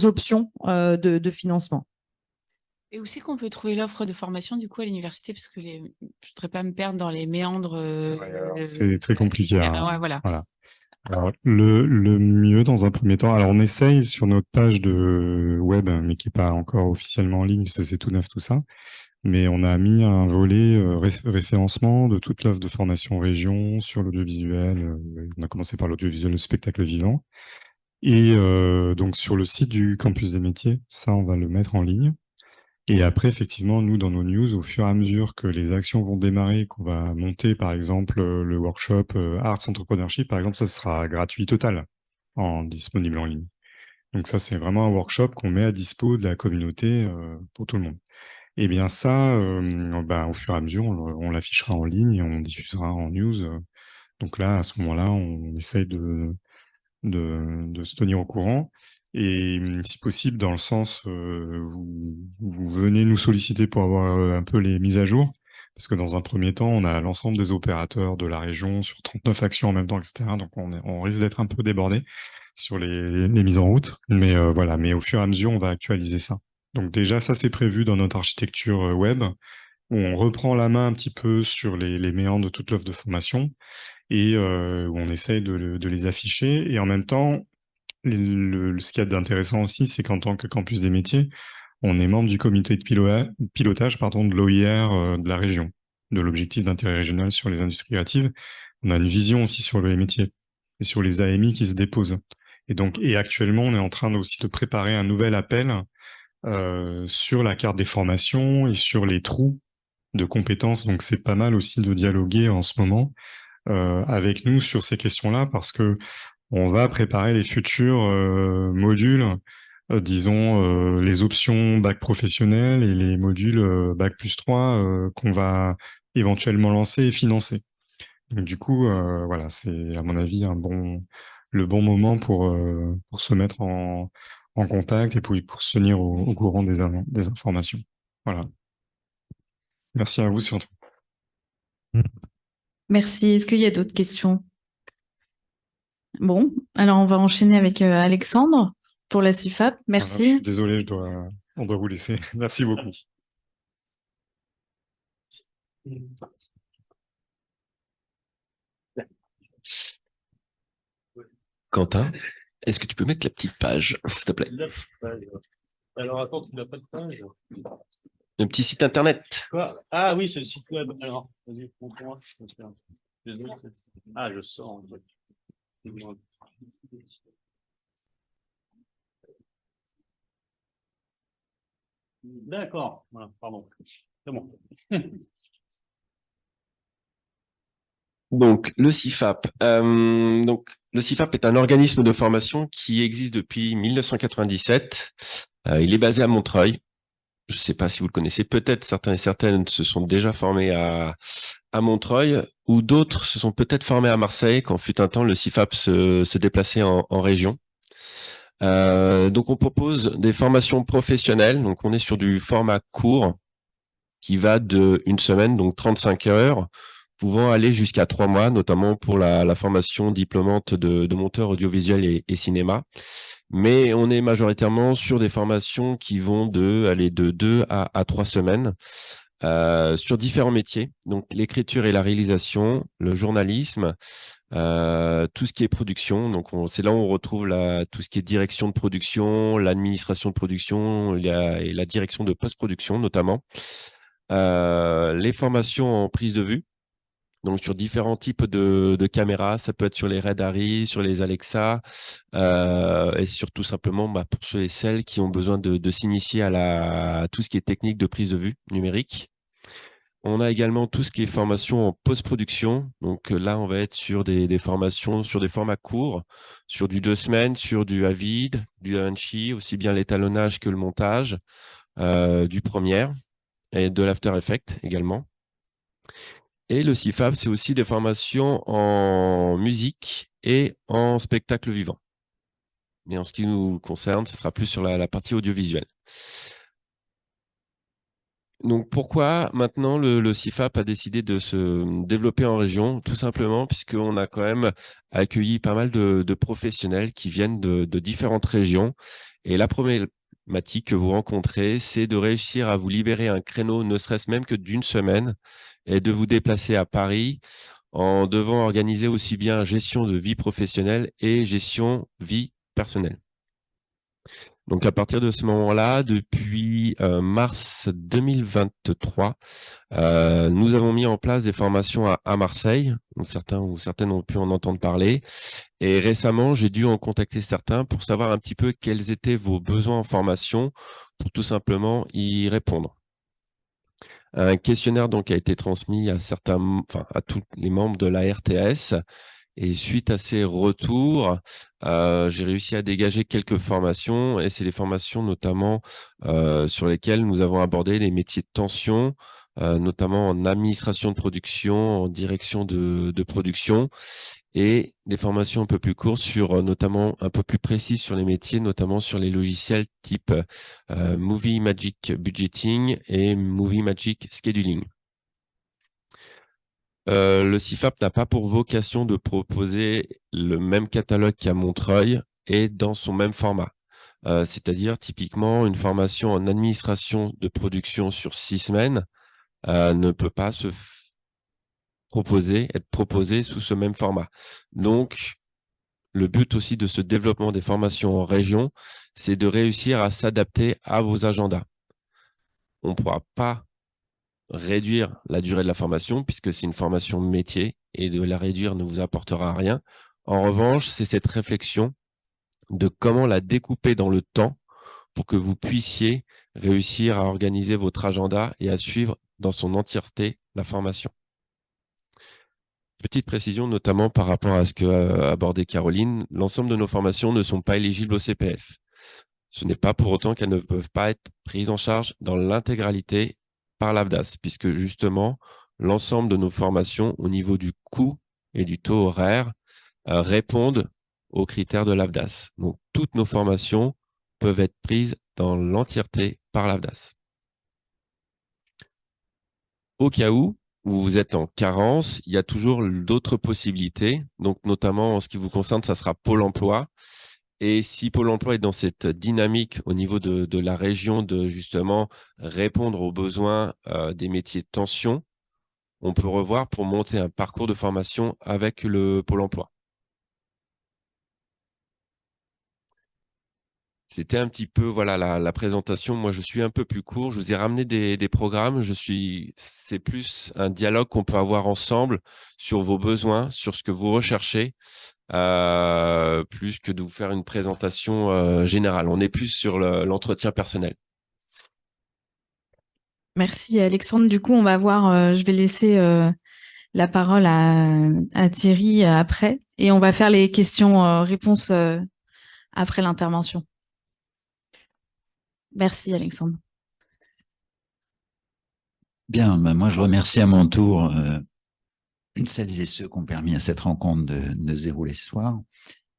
options de financement. Et où c'est qu'on peut trouver l'offre de formation du coup à l'université, parce que je voudrais pas me perdre dans les méandres. C'est très compliqué. Ouais, voilà. Alors, le mieux dans un premier temps, alors on essaye sur notre page de web, mais qui est pas encore officiellement en ligne, parce que c'est tout neuf tout ça, mais on a mis un volet référencement de toute l'offre de formation région sur l'audiovisuel. On a commencé par l'audiovisuel, le spectacle vivant. Et donc sur le site du Campus des métiers, ça on va le mettre en ligne. Et après, effectivement, nous, dans nos news, au fur et à mesure que les actions vont démarrer, qu'on va monter, par exemple, le workshop Arts Entrepreneurship, par exemple, ça sera gratuit total, disponible en ligne. Donc ça, c'est vraiment un workshop qu'on met à dispo de la communauté pour tout le monde. Et bien ça, au fur et à mesure, on l'affichera en ligne et on diffusera en news. Donc là, à ce moment-là, on essaye de se tenir au courant. Et si possible, dans le sens, vous venez nous solliciter pour avoir un peu les mises à jour, parce que dans un premier temps, on a l'ensemble des opérateurs de la région sur 39 actions en même temps, etc. Donc on risque d'être un peu débordé sur les mises en route. Mais voilà, mais au fur et à mesure, on va actualiser ça. Donc déjà, ça c'est prévu dans notre architecture web, où on reprend la main un petit peu sur les méandres de toute l'offre de formation, et où on essaye de les afficher. Et en même temps, ce qu'il y a d'intéressant aussi, c'est qu'en tant que campus des métiers, on est membre du comité de pilotage de l'OIR de la région, de l'objectif d'intérêt régional sur les industries créatives. On a une vision aussi sur les métiers et sur les AMI qui se déposent. Et actuellement, on est en train aussi de préparer un nouvel appel sur la carte des formations et sur les trous de compétences. Donc c'est pas mal aussi de dialoguer en ce moment avec nous sur ces questions-là, parce que on va préparer les futurs modules, disons les options bac professionnel et les modules bac plus 3 qu'on va éventuellement lancer et financer. Donc du coup, voilà, c'est à mon avis un bon le bon moment pour se mettre en contact et pour se tenir au courant des informations. Voilà. Merci à vous surtout. Merci. Est-ce qu'il y a d'autres questions? Bon, alors on va enchaîner avec Alexandre pour la CIFAP. Voilà, je Merci. suis désolé, on doit vous laisser. Merci beaucoup. Quentin, est-ce que tu peux mettre la petite page, s'il te plaît? Alors attends, tu n'as pas de page? Le petit site internet. Quoi? Ah oui, c'est le site web. Alors, vas-y, montre-moi. Ah, je sors. D'accord. Voilà, pardon. C'est bon. Donc, le CIFAP. Le CIFAP est un organisme de formation qui existe depuis 1997. Il est basé à Montreuil. Je ne sais pas si vous le connaissez. Peut-être certains et certaines se sont déjà formés à Montreuil ou d'autres se sont peut-être formés à Marseille quand fut un temps le CIFAP se déplaçait en région. Donc, on propose des formations professionnelles. Donc, on est sur du format court qui va de une semaine, donc 35 heures, pouvant aller jusqu'à 3 mois, notamment pour la formation diplômante de monteur audiovisuel et cinéma. Mais on est majoritairement sur des formations qui vont de 2 à 3 semaines sur différents métiers. Donc, l'écriture et la réalisation, le journalisme, tout ce qui est production. Donc, c'est là où on retrouve tout ce qui est direction de production, l'administration de production et la direction de post-production notamment. Les formations en prise de vue. Donc, sur différents types de caméras, ça peut être sur les Red Harry, sur les Alexa, et surtout simplement pour ceux et celles qui ont besoin de s'initier à tout ce qui est technique de prise de vue numérique. On a également tout ce qui est formation en post-production. Donc là, on va être sur des formations, sur des formats courts, sur du 2 semaines, sur du Avid, du DaVinci, aussi bien l'étalonnage que le montage, du Premiere et de l'After Effects également. Et le CIFAP, c'est aussi des formations en musique et en spectacle vivant. Mais en ce qui nous concerne, ce sera plus sur la partie audiovisuelle. Donc, pourquoi maintenant le CIFAP a décidé de se développer en région? Tout simplement puisqu'on a quand même accueilli pas mal de professionnels qui viennent de différentes régions. Et la problématique que vous rencontrez, c'est de réussir à vous libérer un créneau, ne serait-ce même que d'une semaine, et de vous déplacer à Paris en devant organiser aussi bien gestion de vie professionnelle et gestion vie personnelle. Donc, à partir de ce moment-là, depuis mars 2023, nous avons mis en place des formations à Marseille. Donc, certains ou certaines ont pu en entendre parler. Et récemment, j'ai dû en contacter certains pour savoir un petit peu quels étaient vos besoins en formation pour tout simplement y répondre. Un questionnaire donc a été transmis à tous les membres de la RTS. Et suite à ces retours, j'ai réussi à dégager quelques formations. Et c'est les formations notamment sur lesquelles nous avons abordé les métiers de tension, notamment en administration de production, en direction de production. Et des formations un peu plus courtes notamment un peu plus précises sur les métiers, notamment sur les logiciels type Movie Magic Budgeting et Movie Magic Scheduling. Le CIFAP n'a pas pour vocation de proposer le même catalogue qu'à Montreuil et dans son même format. C'est-à-dire typiquement une formation en administration de production sur 6 semaines ne peut pas être proposée sous ce même format. Donc, le but aussi de ce développement des formations en région, c'est de réussir à s'adapter à vos agendas. On ne pourra pas réduire la durée de la formation puisque c'est une formation métier et de la réduire ne vous apportera rien. En revanche, c'est cette réflexion de comment la découper dans le temps pour que vous puissiez réussir à organiser votre agenda et à suivre dans son entièreté la formation. Petite précision, notamment par rapport à ce qu'a abordé Caroline, l'ensemble de nos formations ne sont pas éligibles au CPF. Ce n'est pas pour autant qu'elles ne peuvent pas être prises en charge dans l'intégralité par l'AFDAS, puisque justement, l'ensemble de nos formations au niveau du coût et du taux horaire répondent aux critères de l'AFDAS. Donc, toutes nos formations peuvent être prises dans l'entièreté par l'AFDAS. Au cas où vous êtes en carence, il y a toujours d'autres possibilités. Donc, notamment en ce qui vous concerne, ça sera Pôle emploi. Et si Pôle emploi est dans cette dynamique au niveau de la région de justement répondre aux besoins des métiers de tension, on peut revoir pour monter un parcours de formation avec le Pôle emploi. C'était un petit peu voilà la présentation. Moi, je suis un peu plus court. Je vous ai ramené des programmes. C'est plus un dialogue qu'on peut avoir ensemble sur vos besoins, sur ce que vous recherchez, plus que de vous faire une présentation générale. On est plus sur l'entretien personnel. Merci Alexandre. Du coup, on va voir, je vais laisser la parole à Thierry après et on va faire les questions-réponses après l'intervention. Merci Alexandre. Bien, ben moi je remercie à mon tour celles et ceux qui ont permis à cette rencontre de se dérouler ce soir.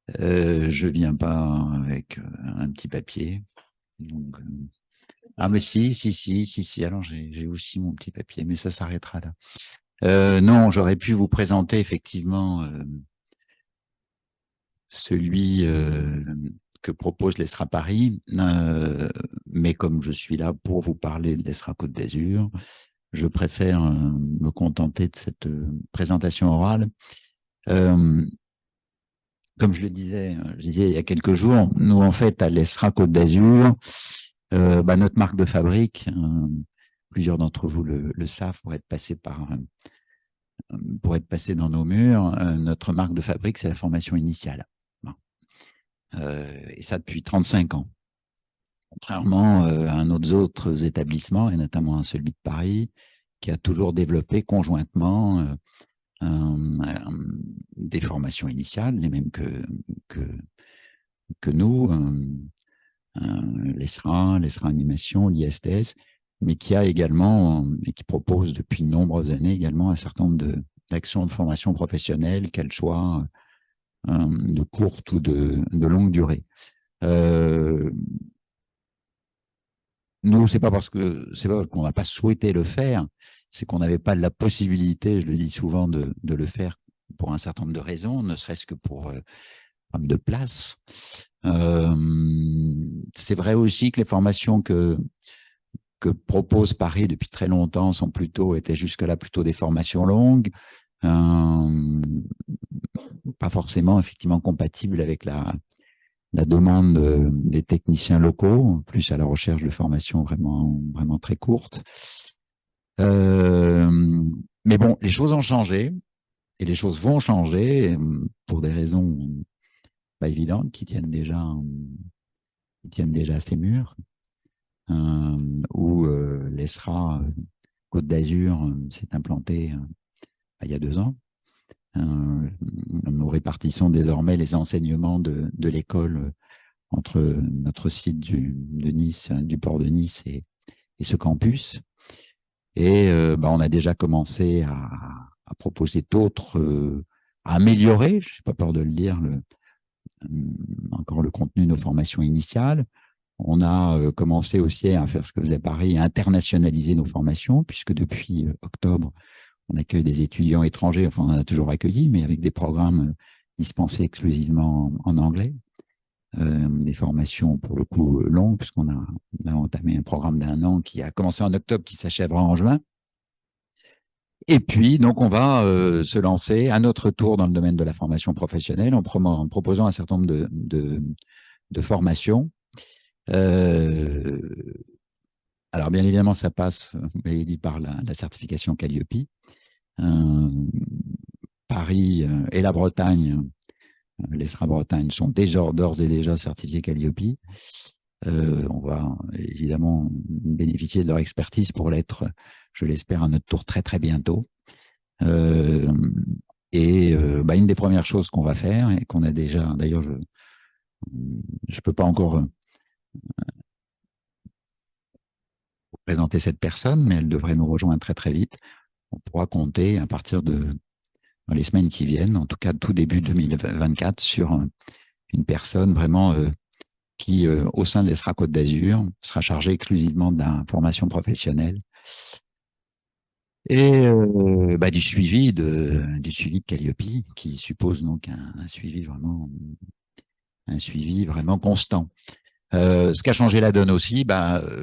Je viens pas avec un petit papier. Donc, ah mais si. Alors j'ai aussi mon petit papier, mais ça s'arrêtera là. Non, j'aurais pu vous présenter effectivement celui que propose l'ESRA Paris, mais comme je suis là pour vous parler de l'ESRA Côte d'Azur, je préfère me contenter de cette présentation orale. Comme je le disais il y a quelques jours, nous en fait à l'ESRA Côte d'Azur, notre marque de fabrique, plusieurs d'entre vous le savent pour être passé dans nos murs, notre marque de fabrique c'est la formation initiale. Et ça depuis 35 ans. Contrairement à nos autres établissements, et notamment à celui de Paris, qui a toujours développé conjointement des formations initiales, les mêmes que nous, l'ESRA Animation, l'ISTS, mais qui a également, et qui propose depuis de nombreuses années également un certain nombre d'actions de formation professionnelle, qu'elles soient de courte ou de longue durée. Nous, c'est pas parce qu'on n'a pas souhaité le faire, c'est qu'on n'avait pas la possibilité, je le dis souvent, de le faire pour un certain nombre de raisons, ne serait-ce que pour problème de place. C'est vrai aussi que les formations que propose Paris depuis très longtemps étaient jusque-là plutôt des formations longues, pas forcément effectivement compatibles avec la demande des techniciens locaux, plus à la recherche de formations vraiment très courtes. Mais bon, les choses ont changé et les choses vont changer pour des raisons pas évidentes qui tiennent déjà à ces murs, où l'ESRA Côte d'Azur s'est implanté il y a 2 ans. Nous répartissons désormais les enseignements de l'école entre notre site de Nice, du port de Nice et ce campus. Et on a déjà commencé à proposer d'autres, à améliorer, je n'ai pas peur de le dire, encore le contenu de nos formations initiales. On a commencé aussi à faire ce que faisait Paris, à internationaliser nos formations, puisque depuis octobre, on accueille des étudiants étrangers, enfin on en a toujours accueilli, mais avec des programmes dispensés exclusivement en anglais. Des formations pour le coup longues, puisqu'on a entamé un programme d'1 an qui a commencé en octobre, qui s'achèvera en juin. Et puis, donc, on va se lancer à notre tour dans le domaine de la formation professionnelle en proposant un certain nombre de formations. Alors, bien évidemment, ça passe, vous l'avez dit, par la certification Calliope. Paris et la Bretagne, l'ESRA Bretagne, sont d'ores et déjà certifiés Calliope. On va évidemment bénéficier de leur expertise pour l'être, je l'espère, à notre tour très très bientôt. Une des premières choses qu'on va faire, et qu'on a déjà, d'ailleurs, je peux pas encore présenter cette personne, mais elle devrait nous rejoindre très très vite. On pourra compter à partir dans les semaines qui viennent, en tout cas tout début 2024, sur une personne vraiment qui, au sein de l'ESRA Côte d'Azur, sera chargée exclusivement de la formation professionnelle et du suivi de Calliope, qui suppose donc un suivi vraiment constant. Ce qui a changé la donne aussi,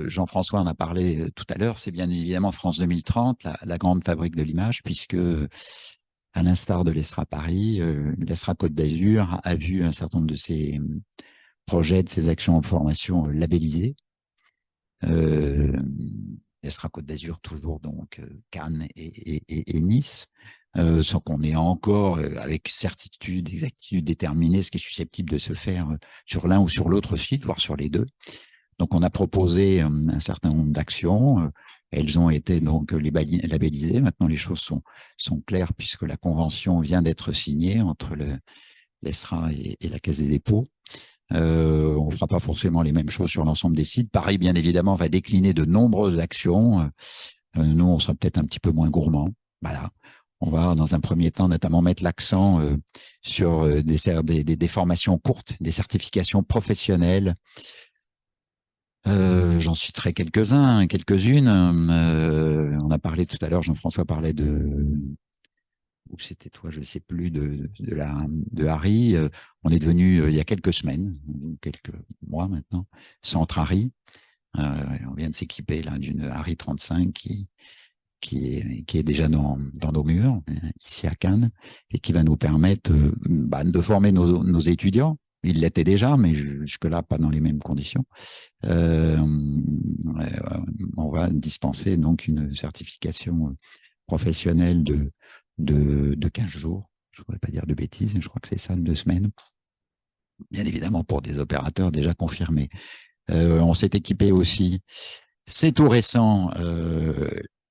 Jean-François en a parlé tout à l'heure, c'est bien évidemment France 2030, la grande fabrique de l'image, puisque à l'instar de l'ESRA Paris, l'ESRA Côte d'Azur a vu un certain nombre de ses projets, de ses actions en formation labellisées. l'ESRA Côte d'Azur, toujours donc Cannes et Nice, sans qu'on ait encore avec certitude, exactitude déterminée ce qui est susceptible de se faire sur l'un ou sur l'autre site, voire sur les deux. Donc on a proposé un certain nombre d'actions. Elles ont été donc labellisées. Maintenant les choses sont claires puisque la convention vient d'être signée entre l'ESRA et la Caisse des dépôts. On ne fera pas forcément les mêmes choses sur l'ensemble des sites. Paris, bien évidemment, va décliner de nombreuses actions. Nous, on sera peut-être un petit peu moins gourmands. Voilà. On va, dans un premier temps, notamment mettre l'accent sur des formations courtes, des certifications professionnelles. J'en citerai quelques-unes. On a parlé tout à l'heure, Jean-François parlait ou c'était toi, je ne sais plus, de Harry. On est devenu, il y a quelques semaines, quelques mois maintenant, centre Harry. On vient de s'équiper là d'une Harry 35 qui est déjà dans nos murs, ici à Cannes, et qui va nous permettre de former nos étudiants. Ils l'étaient déjà, mais jusque-là, pas dans les mêmes conditions. On va dispenser donc une certification professionnelle de 15 jours. Je ne voudrais pas dire de bêtises, je crois que c'est ça, 2 semaines. Bien évidemment, pour des opérateurs déjà confirmés. On s'est équipé aussi, c'est tout récent,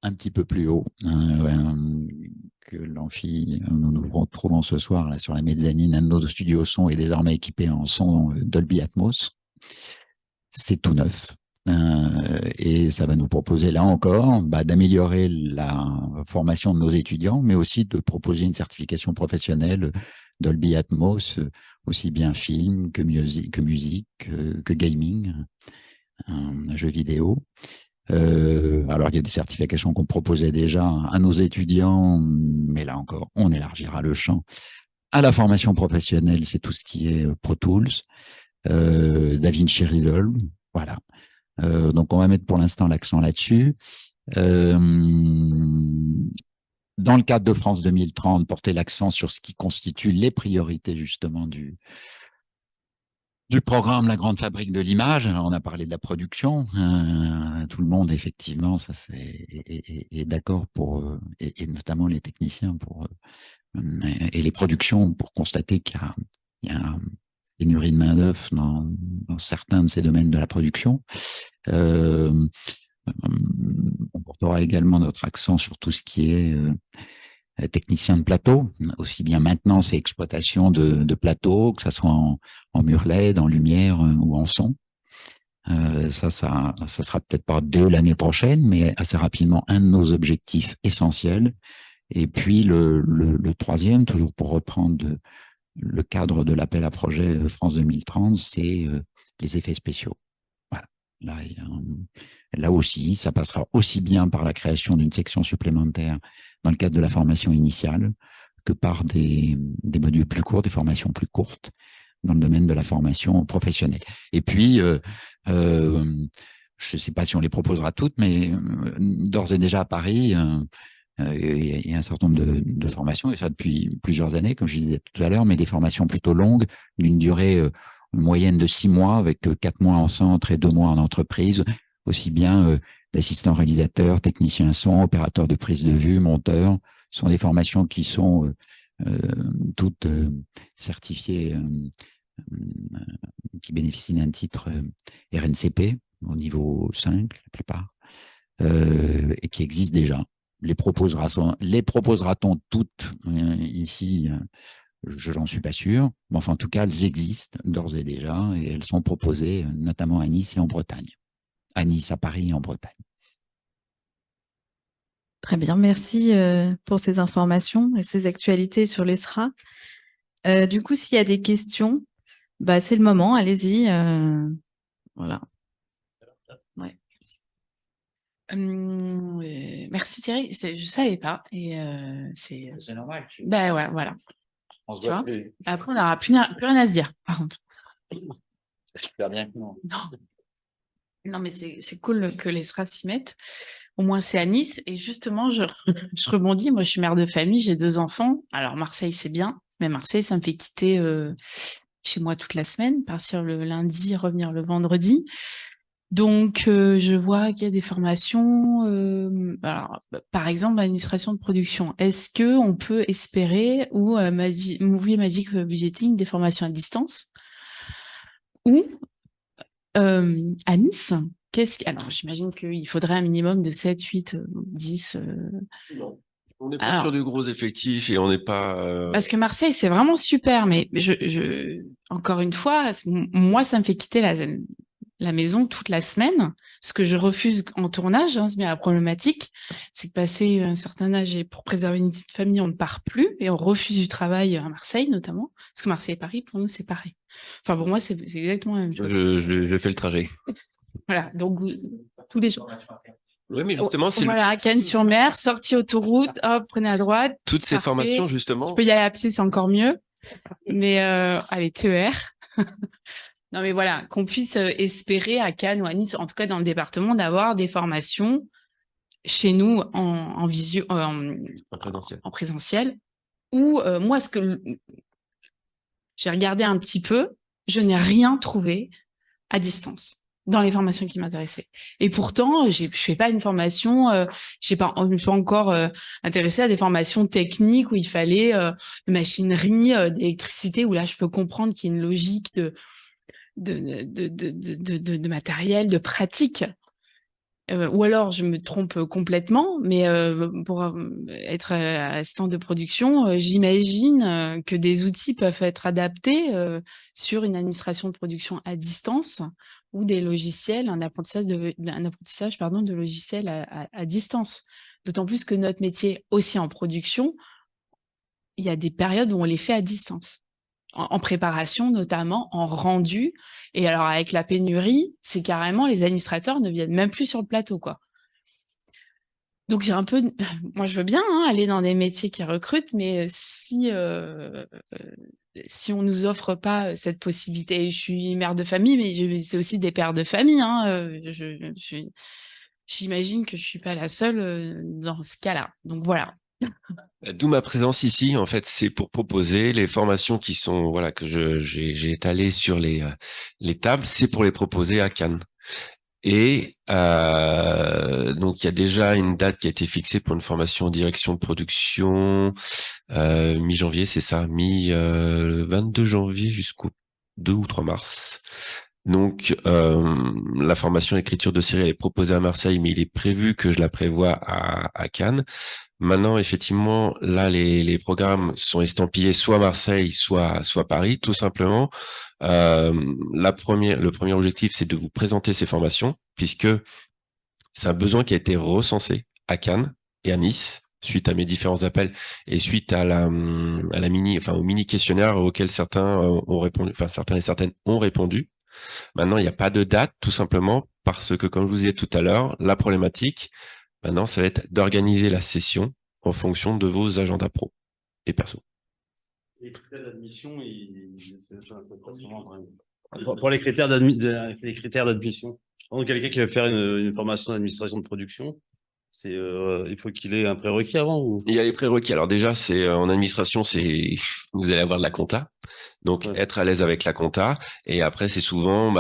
un petit peu plus haut que l'amphi. Nous retrouvons ce soir là, sur la mezzanine. Un de nos studios son est désormais équipé en son Dolby Atmos. C'est tout neuf. Et ça va nous proposer là encore d'améliorer la formation de nos étudiants, mais aussi de proposer une certification professionnelle Dolby Atmos, aussi bien film que musique, que gaming, un jeu vidéo. Alors il y a des certifications qu'on proposait déjà à nos étudiants, mais là encore, on élargira le champ. À la formation professionnelle, c'est tout ce qui est Pro Tools, DaVinci Resolve, voilà. Donc on va mettre pour l'instant l'accent là-dessus. Dans le cadre de France 2030, porter l'accent sur ce qui constitue les priorités justement du programme La Grande Fabrique de l'Image. On a parlé de la production. Tout le monde, effectivement, ça est d'accord pour, et notamment les techniciens et les productions pour constater qu'il y a pénurie de main-d'œuvre dans certains de ces domaines de la production. On portera également notre accent sur tout ce qui est technicien de plateau, aussi bien maintenance et exploitation de plateaux, que ce soit en mur LED, en lumière ou en son. Ça sera peut-être pas dès l'année prochaine, mais assez rapidement un de nos objectifs essentiels. Et puis le troisième, toujours pour reprendre le cadre de l'appel à projet France 2030, c'est les effets spéciaux. Voilà. Là aussi, ça passera aussi bien par la création d'une section supplémentaire dans le cadre de la formation initiale que par des modules plus courts, des formations plus courtes dans le domaine de la formation professionnelle. Et puis, je ne sais pas si on les proposera toutes, mais d'ores et déjà à Paris, il y a un certain nombre de formations, et ça depuis plusieurs années, comme je disais tout à l'heure, mais des formations plutôt longues, d'une durée moyenne de 6 mois, avec 4 mois en centre et 2 mois en entreprise, aussi bien d'assistants réalisateurs, techniciens son, opérateurs de prise de vue, monteurs. Ce sont des formations qui sont toutes certifiées, qui bénéficient d'un titre RNCP au niveau 5, la plupart, et qui existent déjà. Les proposera-t-on toutes ici? J'en suis pas sûr. Mais enfin, en tout cas, elles existent d'ores et déjà et elles sont proposées notamment à Nice et en Bretagne. À Nice, à Paris et en Bretagne. Très bien, merci pour ces informations et ces actualités sur l'ESRA. Du coup, s'il y a des questions, bah, c'est le moment, allez-y. Voilà. Ouais. Merci Thierry, je savais pas et c'est normal. Ben ouais, voilà. Tu vois. Après on n'aura plus rien à se dire. Par contre. J'espère bien que non. Non mais c'est cool que les SRA s'y mettent. Au moins c'est à Nice et justement je rebondis. Moi je suis mère de famille, j'ai 2 enfants. Alors Marseille c'est bien, mais Marseille ça me fait quitter chez moi toute la semaine, partir le lundi, revenir le vendredi. Donc, je vois qu'il y a des formations. Alors, par exemple, administration de production. Est-ce que on peut espérer ou Movie Magic Budgeting des formations à distance ou à Nice? Alors, j'imagine qu'il faudrait un minimum de 7, 8, 10. On n'est pas Alors, sur de gros effectifs et on n'est pas. Parce que Marseille, c'est vraiment super, mais encore une fois, moi, ça me fait quitter la maison toute la semaine, ce que je refuse en tournage, hein, c'est bien la problématique, c'est que passé un certain âge et pour préserver une petite famille, on ne part plus et on refuse du travail à Marseille notamment, parce que Marseille et Paris, pour nous, c'est pareil. Enfin, pour moi, c'est exactement la même chose. Je fais le trajet. Voilà, donc tous les jours. Oui, mais justement, c'est voilà, Cannes-sur-Mer, sortie autoroute, hop, prenez à droite. toutes ces parfait. formations, Si justement. tu peux y aller à pied, c'est encore mieux. Mais allez, TER. Non, mais voilà, qu'on puisse espérer à Cannes ou à Nice, en tout cas dans le département, d'avoir des formations chez nous en visio, en présentiel. Ou moi, j'ai regardé un petit peu, je n'ai rien trouvé à distance dans les formations qui m'intéressaient. Et pourtant, je fais pas une formation, je me suis pas encore intéressée à des formations techniques où il fallait de machinerie, d'électricité, où là, je peux comprendre qu'il y a une logique de matériel, de pratique. Ou alors je me trompe complètement, mais pour être assistant de production, j'imagine que des outils peuvent être adaptés sur une administration de production à distance ou des logiciels, un apprentissage de logiciels à distance. D'autant plus que notre métier aussi en production, il y a des périodes où on les fait à distance. En préparation notamment, en rendu. Et alors avec la pénurie, c'est carrément les administrateurs ne viennent même plus sur le plateau, quoi. Donc j'ai un peu, moi je veux bien aller dans des métiers qui recrutent, mais si on nous offre pas cette possibilité, je suis mère de famille, mais c'est aussi des pères de famille. J'imagine que je suis pas la seule dans ce cas-là. Donc voilà. D'où ma présence ici, en fait, c'est pour proposer les formations qui sont, voilà, que j'ai étalées sur les tables, c'est pour les proposer à Cannes. Et donc il y a déjà une date qui a été fixée pour une formation en direction de production mi-janvier, c'est ça, 22 janvier jusqu'au 2 ou 3 mars. Donc la formation écriture de série elle est proposée à Marseille, mais il est prévu que je la prévoie à Cannes. Maintenant, effectivement, là, les programmes sont estampillés soit Marseille, soit Paris, tout simplement. Le premier objectif, c'est de vous présenter ces formations, puisque c'est un besoin qui a été recensé à Cannes et à Nice, suite à mes différents appels et suite à au mini questionnaire auquel certains ont répondu, enfin, certains et certaines ont répondu. Maintenant, il n'y a pas de date, tout simplement, parce que, comme je vous disais tout à l'heure, la problématique, maintenant, ça va être d'organiser la session en fonction de vos agendas pro et perso. Les critères d'admission, pour les critères d'admission, donc quelqu'un qui veut faire une formation d'administration de production, il faut qu'il ait un prérequis avant ou... Il y a les prérequis. Alors déjà, c'est en administration, vous allez avoir de la compta. Donc être à l'aise avec la compta. Et après, c'est souvent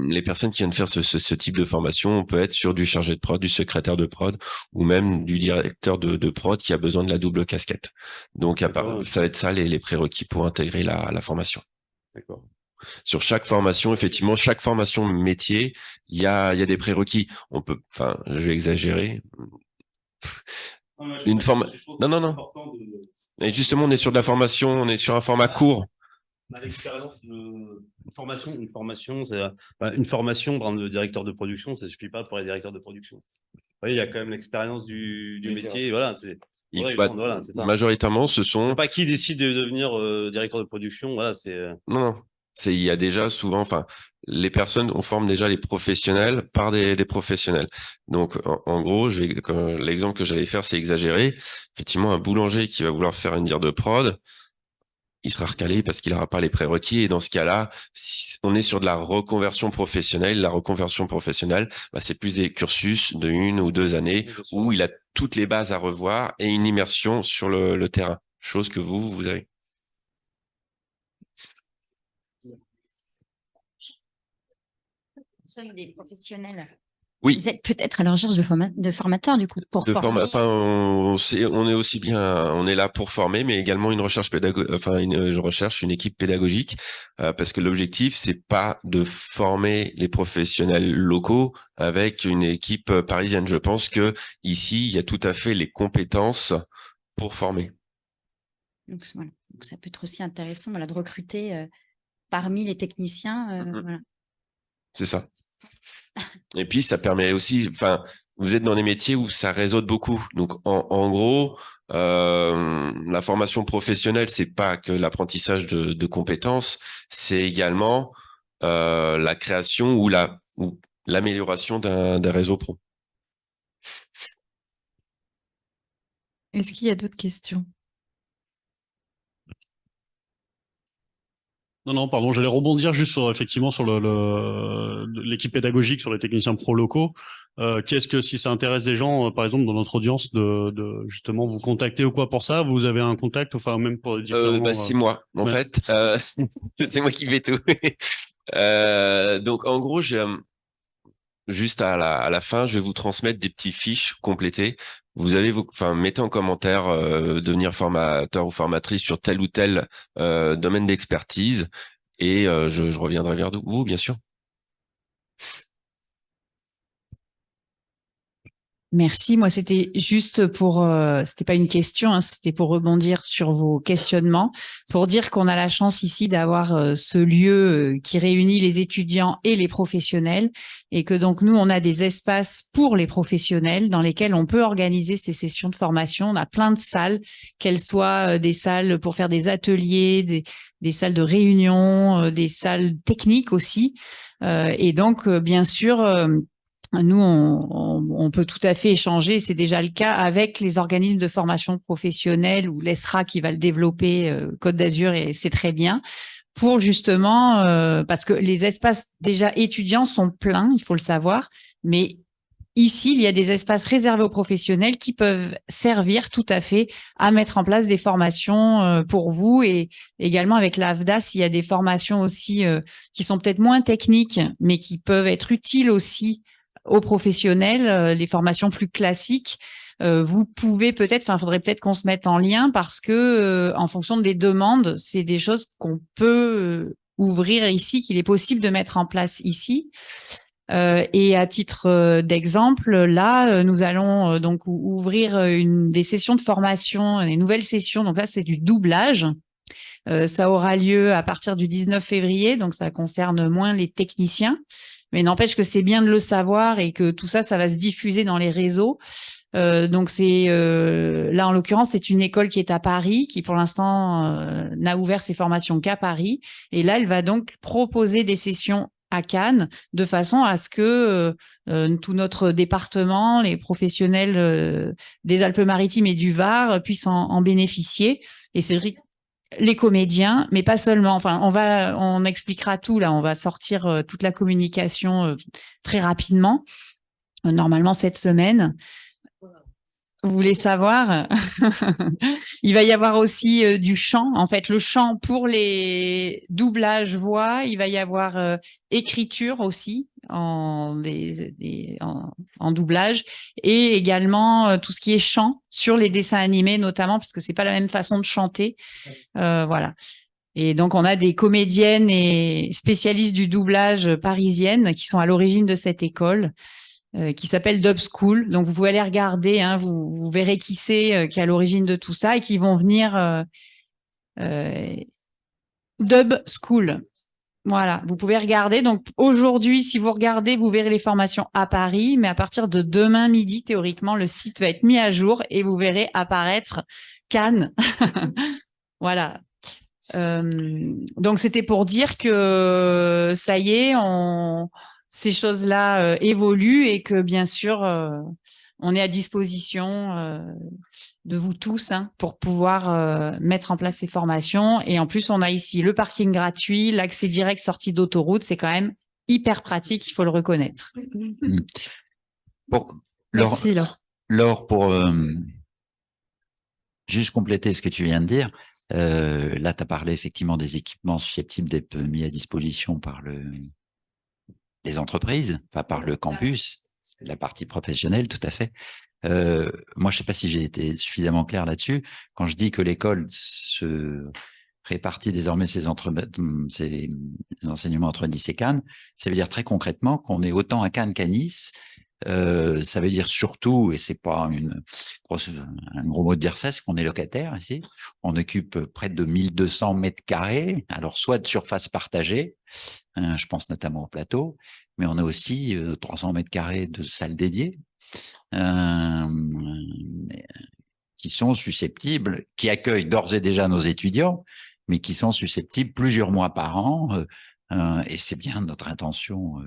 les personnes qui viennent faire ce type de formation, on peut être sur du chargé de prod, du secrétaire de prod, ou même du directeur de prod qui a besoin de la double casquette. Donc ça va être ça les prérequis pour intégrer la formation. D'accord. Sur chaque formation, effectivement, chaque formation métier, il y a des prérequis. Je vais exagérer. Non. Et justement, on est sur de la formation, on est sur un format court. L'expérience de formation, une formation de directeur de production, ça suffit pas pour les directeurs de production. Vous voyez, il y a quand même l'expérience du métier. Voilà, c'est ça. Majoritairement, ce sont. C'est pas qui décide de devenir directeur de production. Voilà, c'est. Non. Il y a déjà souvent, enfin, les personnes, on forme déjà les professionnels par des professionnels. Donc, en gros, l'exemple que j'allais faire, c'est exagéré. Effectivement, un boulanger qui va vouloir faire une dire de prod, il sera recalé parce qu'il n'aura pas les prérequis. Et dans ce cas-là, si on est sur de la reconversion professionnelle. La reconversion professionnelle, bah, c'est plus des cursus de 1 ou 2 années où il a toutes les bases à revoir et une immersion sur le terrain. Chose que vous avez. Des professionnels. Oui. Vous êtes peut-être à la recherche de formateurs, du coup, pour former. Enfin, on est aussi bien, on est là pour former, mais également une recherche je recherche une équipe pédagogique, parce que l'objectif, c'est pas de former les professionnels locaux avec une équipe parisienne. Je pense que ici, il y a tout à fait les compétences pour former. Donc, voilà. Donc ça peut être aussi intéressant, voilà, de recruter parmi les techniciens, voilà. C'est ça. Et puis, ça permet aussi, enfin, vous êtes dans des métiers où ça résonne beaucoup. Donc, en gros, la formation professionnelle, c'est pas que l'apprentissage de compétences, c'est également la création ou l'amélioration d'un réseau pro. Est-ce qu'il y a d'autres questions? Non, pardon, j'allais rebondir juste effectivement sur l'équipe pédagogique, sur les techniciens pro locaux. Qu'est-ce que, si ça intéresse des gens, par exemple, dans notre audience, de justement vous contacter ou quoi pour ça, vous avez un contact, enfin, même pour les différents... C'est moi, en fait. C'est moi qui fais tout. Donc, en gros, juste à la fin, je vais vous transmettre des petits fiches complétées. Vous avez, mettez en commentaire devenir formateur ou formatrice sur tel ou tel domaine d'expertise, et je reviendrai vers vous, bien sûr. Merci. Moi, c'était juste pour, c'était pas une question, hein, c'était pour rebondir sur vos questionnements, pour dire qu'on a la chance ici d'avoir ce lieu qui réunit les étudiants et les professionnels, et que donc nous, on a des espaces pour les professionnels dans lesquels on peut organiser ces sessions de formation. On a plein de salles, qu'elles soient des salles pour faire des ateliers, des salles de réunion, des salles techniques aussi, et donc bien sûr. Nous, on peut tout à fait échanger, c'est déjà le cas avec les organismes de formation professionnelle ou l'ESRA qui va le développer, Côte d'Azur, et c'est très bien, pour justement, parce que les espaces déjà étudiants sont pleins, il faut le savoir, mais ici, il y a des espaces réservés aux professionnels qui peuvent servir tout à fait à mettre en place des formations pour vous, et également avec l'AFDAS, il y a des formations aussi qui sont peut-être moins techniques, mais qui peuvent être utiles aussi aux professionnels, les formations plus classiques. Vous pouvez peut-être, faudrait peut-être qu'on se mette en lien, parce que en fonction des demandes, c'est des choses qu'on peut ouvrir ici, qu'il est possible de mettre en place ici. Et à titre d'exemple, là, nous allons donc ouvrir des sessions de formation, des nouvelles sessions. Donc là, c'est du doublage. Ça aura lieu à partir du 19 février, donc ça concerne moins les techniciens. Mais n'empêche que c'est bien de le savoir, et que tout ça, ça va se diffuser dans les réseaux. Donc c'est là, en l'occurrence, c'est une école qui est à Paris, qui pour l'instant n'a ouvert ses formations qu'à Paris. Et là, elle va donc proposer des sessions à Cannes, de façon à ce que tout notre département, les professionnels des Alpes-Maritimes et du Var puissent en bénéficier. Et c'est les comédiens, mais pas seulement. Enfin, on expliquera tout là. On va sortir toute la communication très rapidement, normalement cette semaine. Vous voulez savoir? Il va y avoir aussi du chant. En fait, le chant pour les doublages voix. Il va y avoir écriture aussi en doublage, et également tout ce qui est chant sur les dessins animés, notamment, parce que c'est pas la même façon de chanter. Voilà. Et donc, on a des comédiennes et spécialistes du doublage parisiennes qui sont à l'origine de cette école, qui s'appelle Dub School. Donc, vous pouvez aller regarder, hein, vous verrez qui c'est qui est à l'origine de tout ça, et qui vont venir Dub School. Voilà, vous pouvez regarder. Donc, aujourd'hui, si vous regardez, vous verrez les formations à Paris, mais à partir de demain midi, théoriquement, le site va être mis à jour et vous verrez apparaître Cannes. Voilà. Donc, c'était pour dire que ça y est, ces choses-là évoluent et que, bien sûr, on est à disposition de vous tous pour pouvoir mettre en place ces formations. Et en plus, on a ici le parking gratuit, l'accès direct sortie d'autoroute. C'est quand même hyper pratique, il faut le reconnaître. Merci, Laure. Laure, pour juste compléter ce que tu viens de dire, là, tu as parlé effectivement des équipements susceptibles d'être mis à disposition par les entreprises, enfin par le campus, la partie professionnelle, tout à fait. Moi, je sais pas si j'ai été suffisamment clair là-dessus. Quand je dis que l'école se répartit désormais ses enseignements entre Nice et Cannes, ça veut dire très concrètement qu'on est autant à Cannes qu'à Nice. Ça veut dire surtout, et c'est pas un gros mot de dire ça, c'est qu'on est locataire ici. On occupe près de 1200 mètres carrés, alors soit de surface partagée, je pense notamment au plateau, mais on a aussi 300 mètres carrés de salles dédiées, qui sont susceptibles, qui accueillent d'ores et déjà nos étudiants, mais qui sont susceptibles plusieurs mois par an, et c'est bien notre intention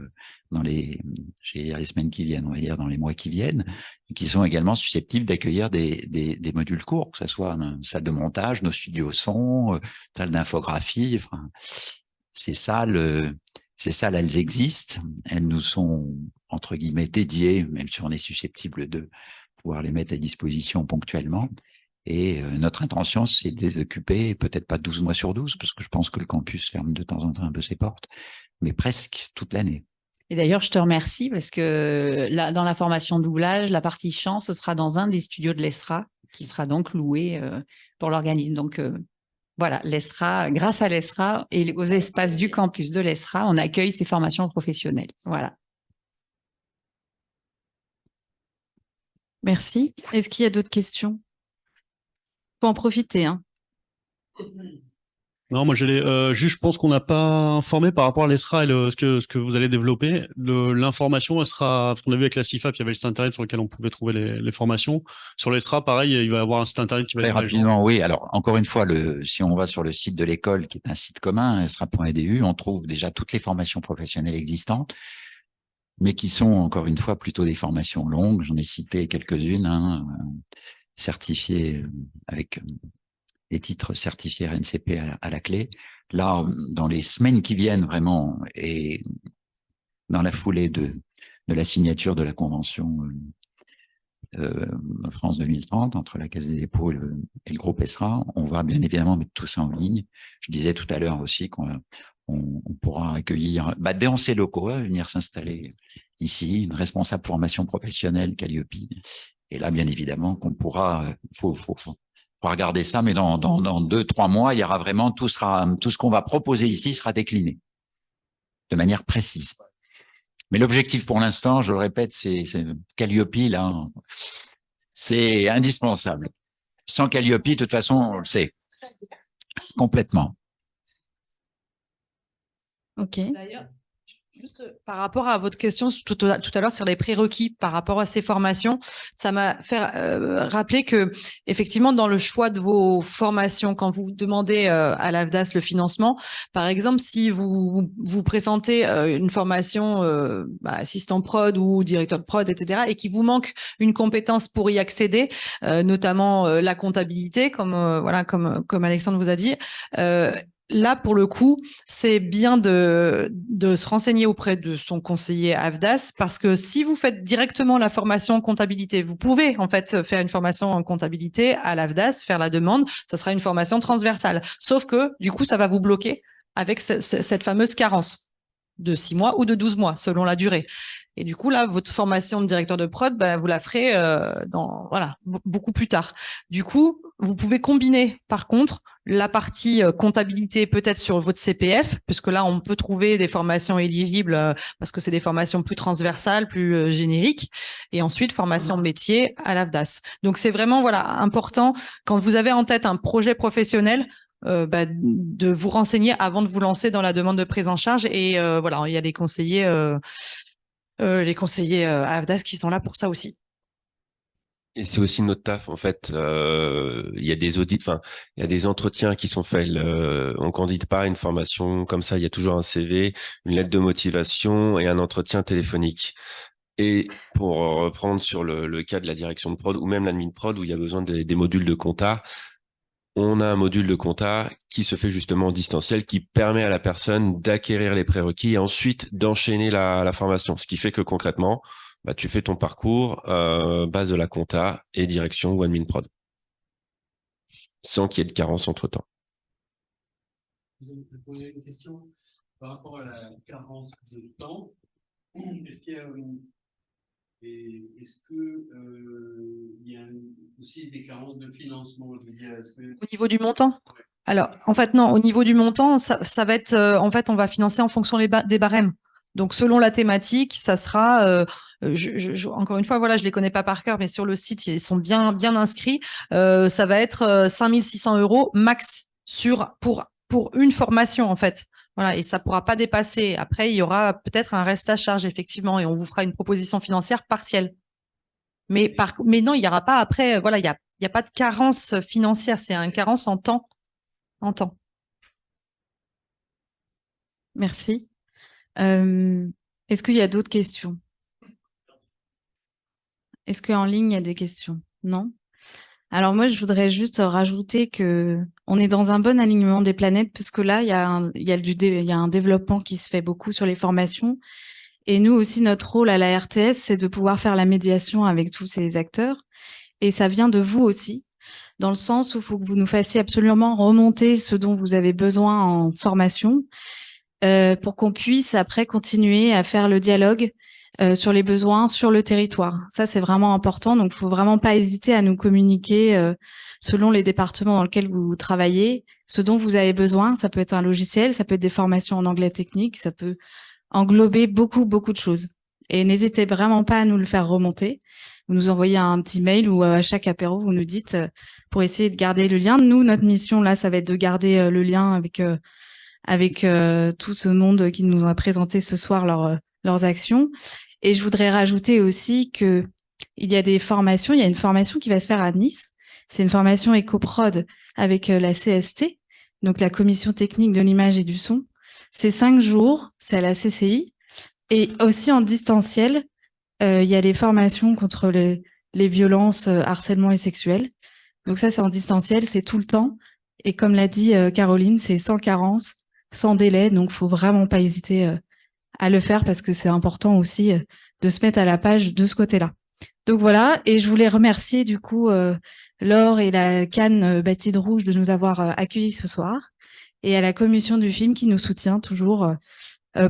dans les semaines qui viennent, on va dire dans les mois qui viennent, qui sont également susceptibles d'accueillir des modules courts, que ce soit une salle de montage, nos studios son, salle d'infographie, enfin, ces salles, elles existent, elles nous sont entre guillemets dédiées, même si on est susceptible de pouvoir les mettre à disposition ponctuellement. Et notre intention, c'est de les occuper, peut-être pas 12 mois sur 12, parce que je pense que le campus ferme de temps en temps un peu ses portes, mais presque toute l'année. Et d'ailleurs, je te remercie parce que là, dans la formation doublage, la partie chant, ce sera dans un des studios de l'ESRA, qui sera donc loué pour l'organisme. Donc, voilà, l'ESRA, grâce à l'ESRA et aux espaces du campus de l'ESRA, on accueille ces formations professionnelles. Voilà. Merci. Est-ce qu'il y a d'autres questions? Faut en profiter, hein. Non, moi, juste, je pense qu'on n'a pas informé par rapport à l'ESRA et ce que vous allez développer. L'information, elle sera, parce qu'on a vu avec la CIFAP, il y avait le site internet sur lequel on pouvait trouver les formations. Sur l'ESRA, pareil, il va y avoir un site internet qui va Très être rapidement, oui. Alors, encore une fois, si on va sur le site de l'école, qui est un site commun, esra.edu, on trouve déjà toutes les formations professionnelles existantes, mais qui sont, encore une fois, plutôt des formations longues. J'en ai cité quelques-unes, certifiées avec les titres certifiés RNCP à la clé. Là, dans les semaines qui viennent, vraiment, et dans la foulée de la signature de la convention France 2030 entre la Caisse des dépôts et le groupe ESRA, on va bien évidemment mettre tout ça en ligne. Je disais tout à l'heure aussi qu'on pourra accueillir des ces locaux à venir s'installer ici, une responsable formation professionnelle Calliope. Et là, bien évidemment, qu'on pourra, faut regarder ça, mais dans 2-3 mois, il y aura vraiment tout ce qu'on va proposer ici sera décliné de manière précise. Mais l'objectif pour l'instant, je le répète, c'est Calliope, là, c'est indispensable. Sans Calliope, de toute façon, on le sait. Complètement. Ok. D'ailleurs, juste par rapport à votre question tout à l'heure sur les prérequis par rapport à ces formations, ça m'a fait rappeler que effectivement dans le choix de vos formations, quand vous demandez à l'AFDAS le financement, par exemple, si vous présentez une formation assistant prod ou directeur de prod, etc., et qu'il vous manque une compétence pour y accéder, notamment la comptabilité, comme Alexandre vous a dit. Là, pour le coup, c'est bien de se renseigner auprès de son conseiller AFDAS, parce que si vous faites directement la formation en comptabilité, vous pouvez en fait faire une formation en comptabilité à l'AFDAS, faire la demande, ça sera une formation transversale. Sauf que du coup, ça va vous bloquer avec cette fameuse carence de 6 mois ou de 12 mois, selon la durée. Et du coup, là, votre formation de directeur de prod, vous la ferez beaucoup plus tard. Du coup, vous pouvez combiner, par contre, la partie comptabilité peut-être sur votre CPF, puisque là, on peut trouver des formations éligibles parce que c'est des formations plus transversales, plus génériques, et ensuite formation de métier à l'AFDAS. Donc, c'est vraiment important quand vous avez en tête un projet professionnel, de vous renseigner avant de vous lancer dans la demande de prise en charge. Et il y a les conseillers AFDAS qui sont là pour ça aussi. Et c'est aussi notre taf, en fait. Il y a des audits, enfin, il y a des entretiens qui sont faits. On candidate pas à une formation comme ça. Il y a toujours un CV, une lettre de motivation et un entretien téléphonique. Et pour reprendre sur le cas de la direction de prod ou même l'admin prod où il y a besoin des modules de compta, on a un module de compta qui se fait justement en distanciel, qui permet à la personne d'acquérir les prérequis et ensuite d'enchaîner la formation. Ce qui fait que concrètement, bah, tu fais ton parcours, base de la compta et direction ou admin prod. Sans qu'il y ait de carence entre-temps. Je vais poser une question par rapport à la carence de temps. Est-ce qu'il y a est-ce que il y a aussi des carences de financement, je veux dire, Au niveau du montant? Alors, en fait, non, au niveau du montant, ça va être, en fait, on va financer en fonction des barèmes. Donc, selon la thématique, ça sera, encore une fois, voilà, je les connais pas par cœur, mais sur le site, ils sont bien inscrits. Ça va être 5 600 € max pour une formation, en fait. Voilà, et ça pourra pas dépasser. Après, il y aura peut-être un reste à charge, effectivement, et on vous fera une proposition financière partielle. Mais non, il y aura pas après, voilà, il y a pas de carence financière, c'est une carence en temps. Merci. Est-ce qu'il y a d'autres questions? Est-ce qu'en ligne, il y a des questions? Non? Alors moi, je voudrais juste rajouter que on est dans un bon alignement des planètes, puisque là, il y a un développement qui se fait beaucoup sur les formations. Et nous aussi, notre rôle à la RTS, c'est de pouvoir faire la médiation avec tous ces acteurs. Et ça vient de vous aussi, dans le sens où il faut que vous nous fassiez absolument remonter ce dont vous avez besoin en formation, pour qu'on puisse après continuer à faire le dialogue sur les besoins sur le territoire. Ça, c'est vraiment important. Donc, il faut vraiment pas hésiter à nous communiquer selon les départements dans lesquels vous travaillez, ce dont vous avez besoin. Ça peut être un logiciel, ça peut être des formations en anglais technique, ça peut englober beaucoup de choses. Et n'hésitez vraiment pas à nous le faire remonter. Vous nous envoyez un petit mail ou à chaque apéro, vous nous dites pour essayer de garder le lien. Nous, notre mission là, ça va être de garder le lien avec tout ce monde qui nous a présenté ce soir leurs actions. Et je voudrais rajouter aussi que il y a des formations. Il y a une formation qui va se faire à Nice. C'est une formation éco-prod avec la CST, donc la Commission technique de l'image et du son. C'est 5 jours, c'est à la CCI. Et aussi en distanciel, il y a les formations contre les violences, harcèlement et sexuel. Donc ça, c'est en distanciel, c'est tout le temps. Et comme l'a dit Caroline, c'est sans carence, sans délai. Donc, faut vraiment pas hésiter à le faire parce que c'est important aussi de se mettre à la page de ce côté-là. Donc voilà, et je voulais remercier du coup Laure et la Cannes Bastide Rouge de nous avoir accueillis ce soir et à la commission du film qui nous soutient toujours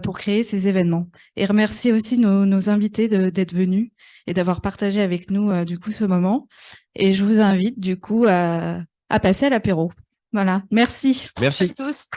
pour créer ces événements. Et remercier aussi nos invités d'être venus et d'avoir partagé avec nous du coup ce moment. Et je vous invite du coup à passer à l'apéro. Voilà, merci. Merci. À tous.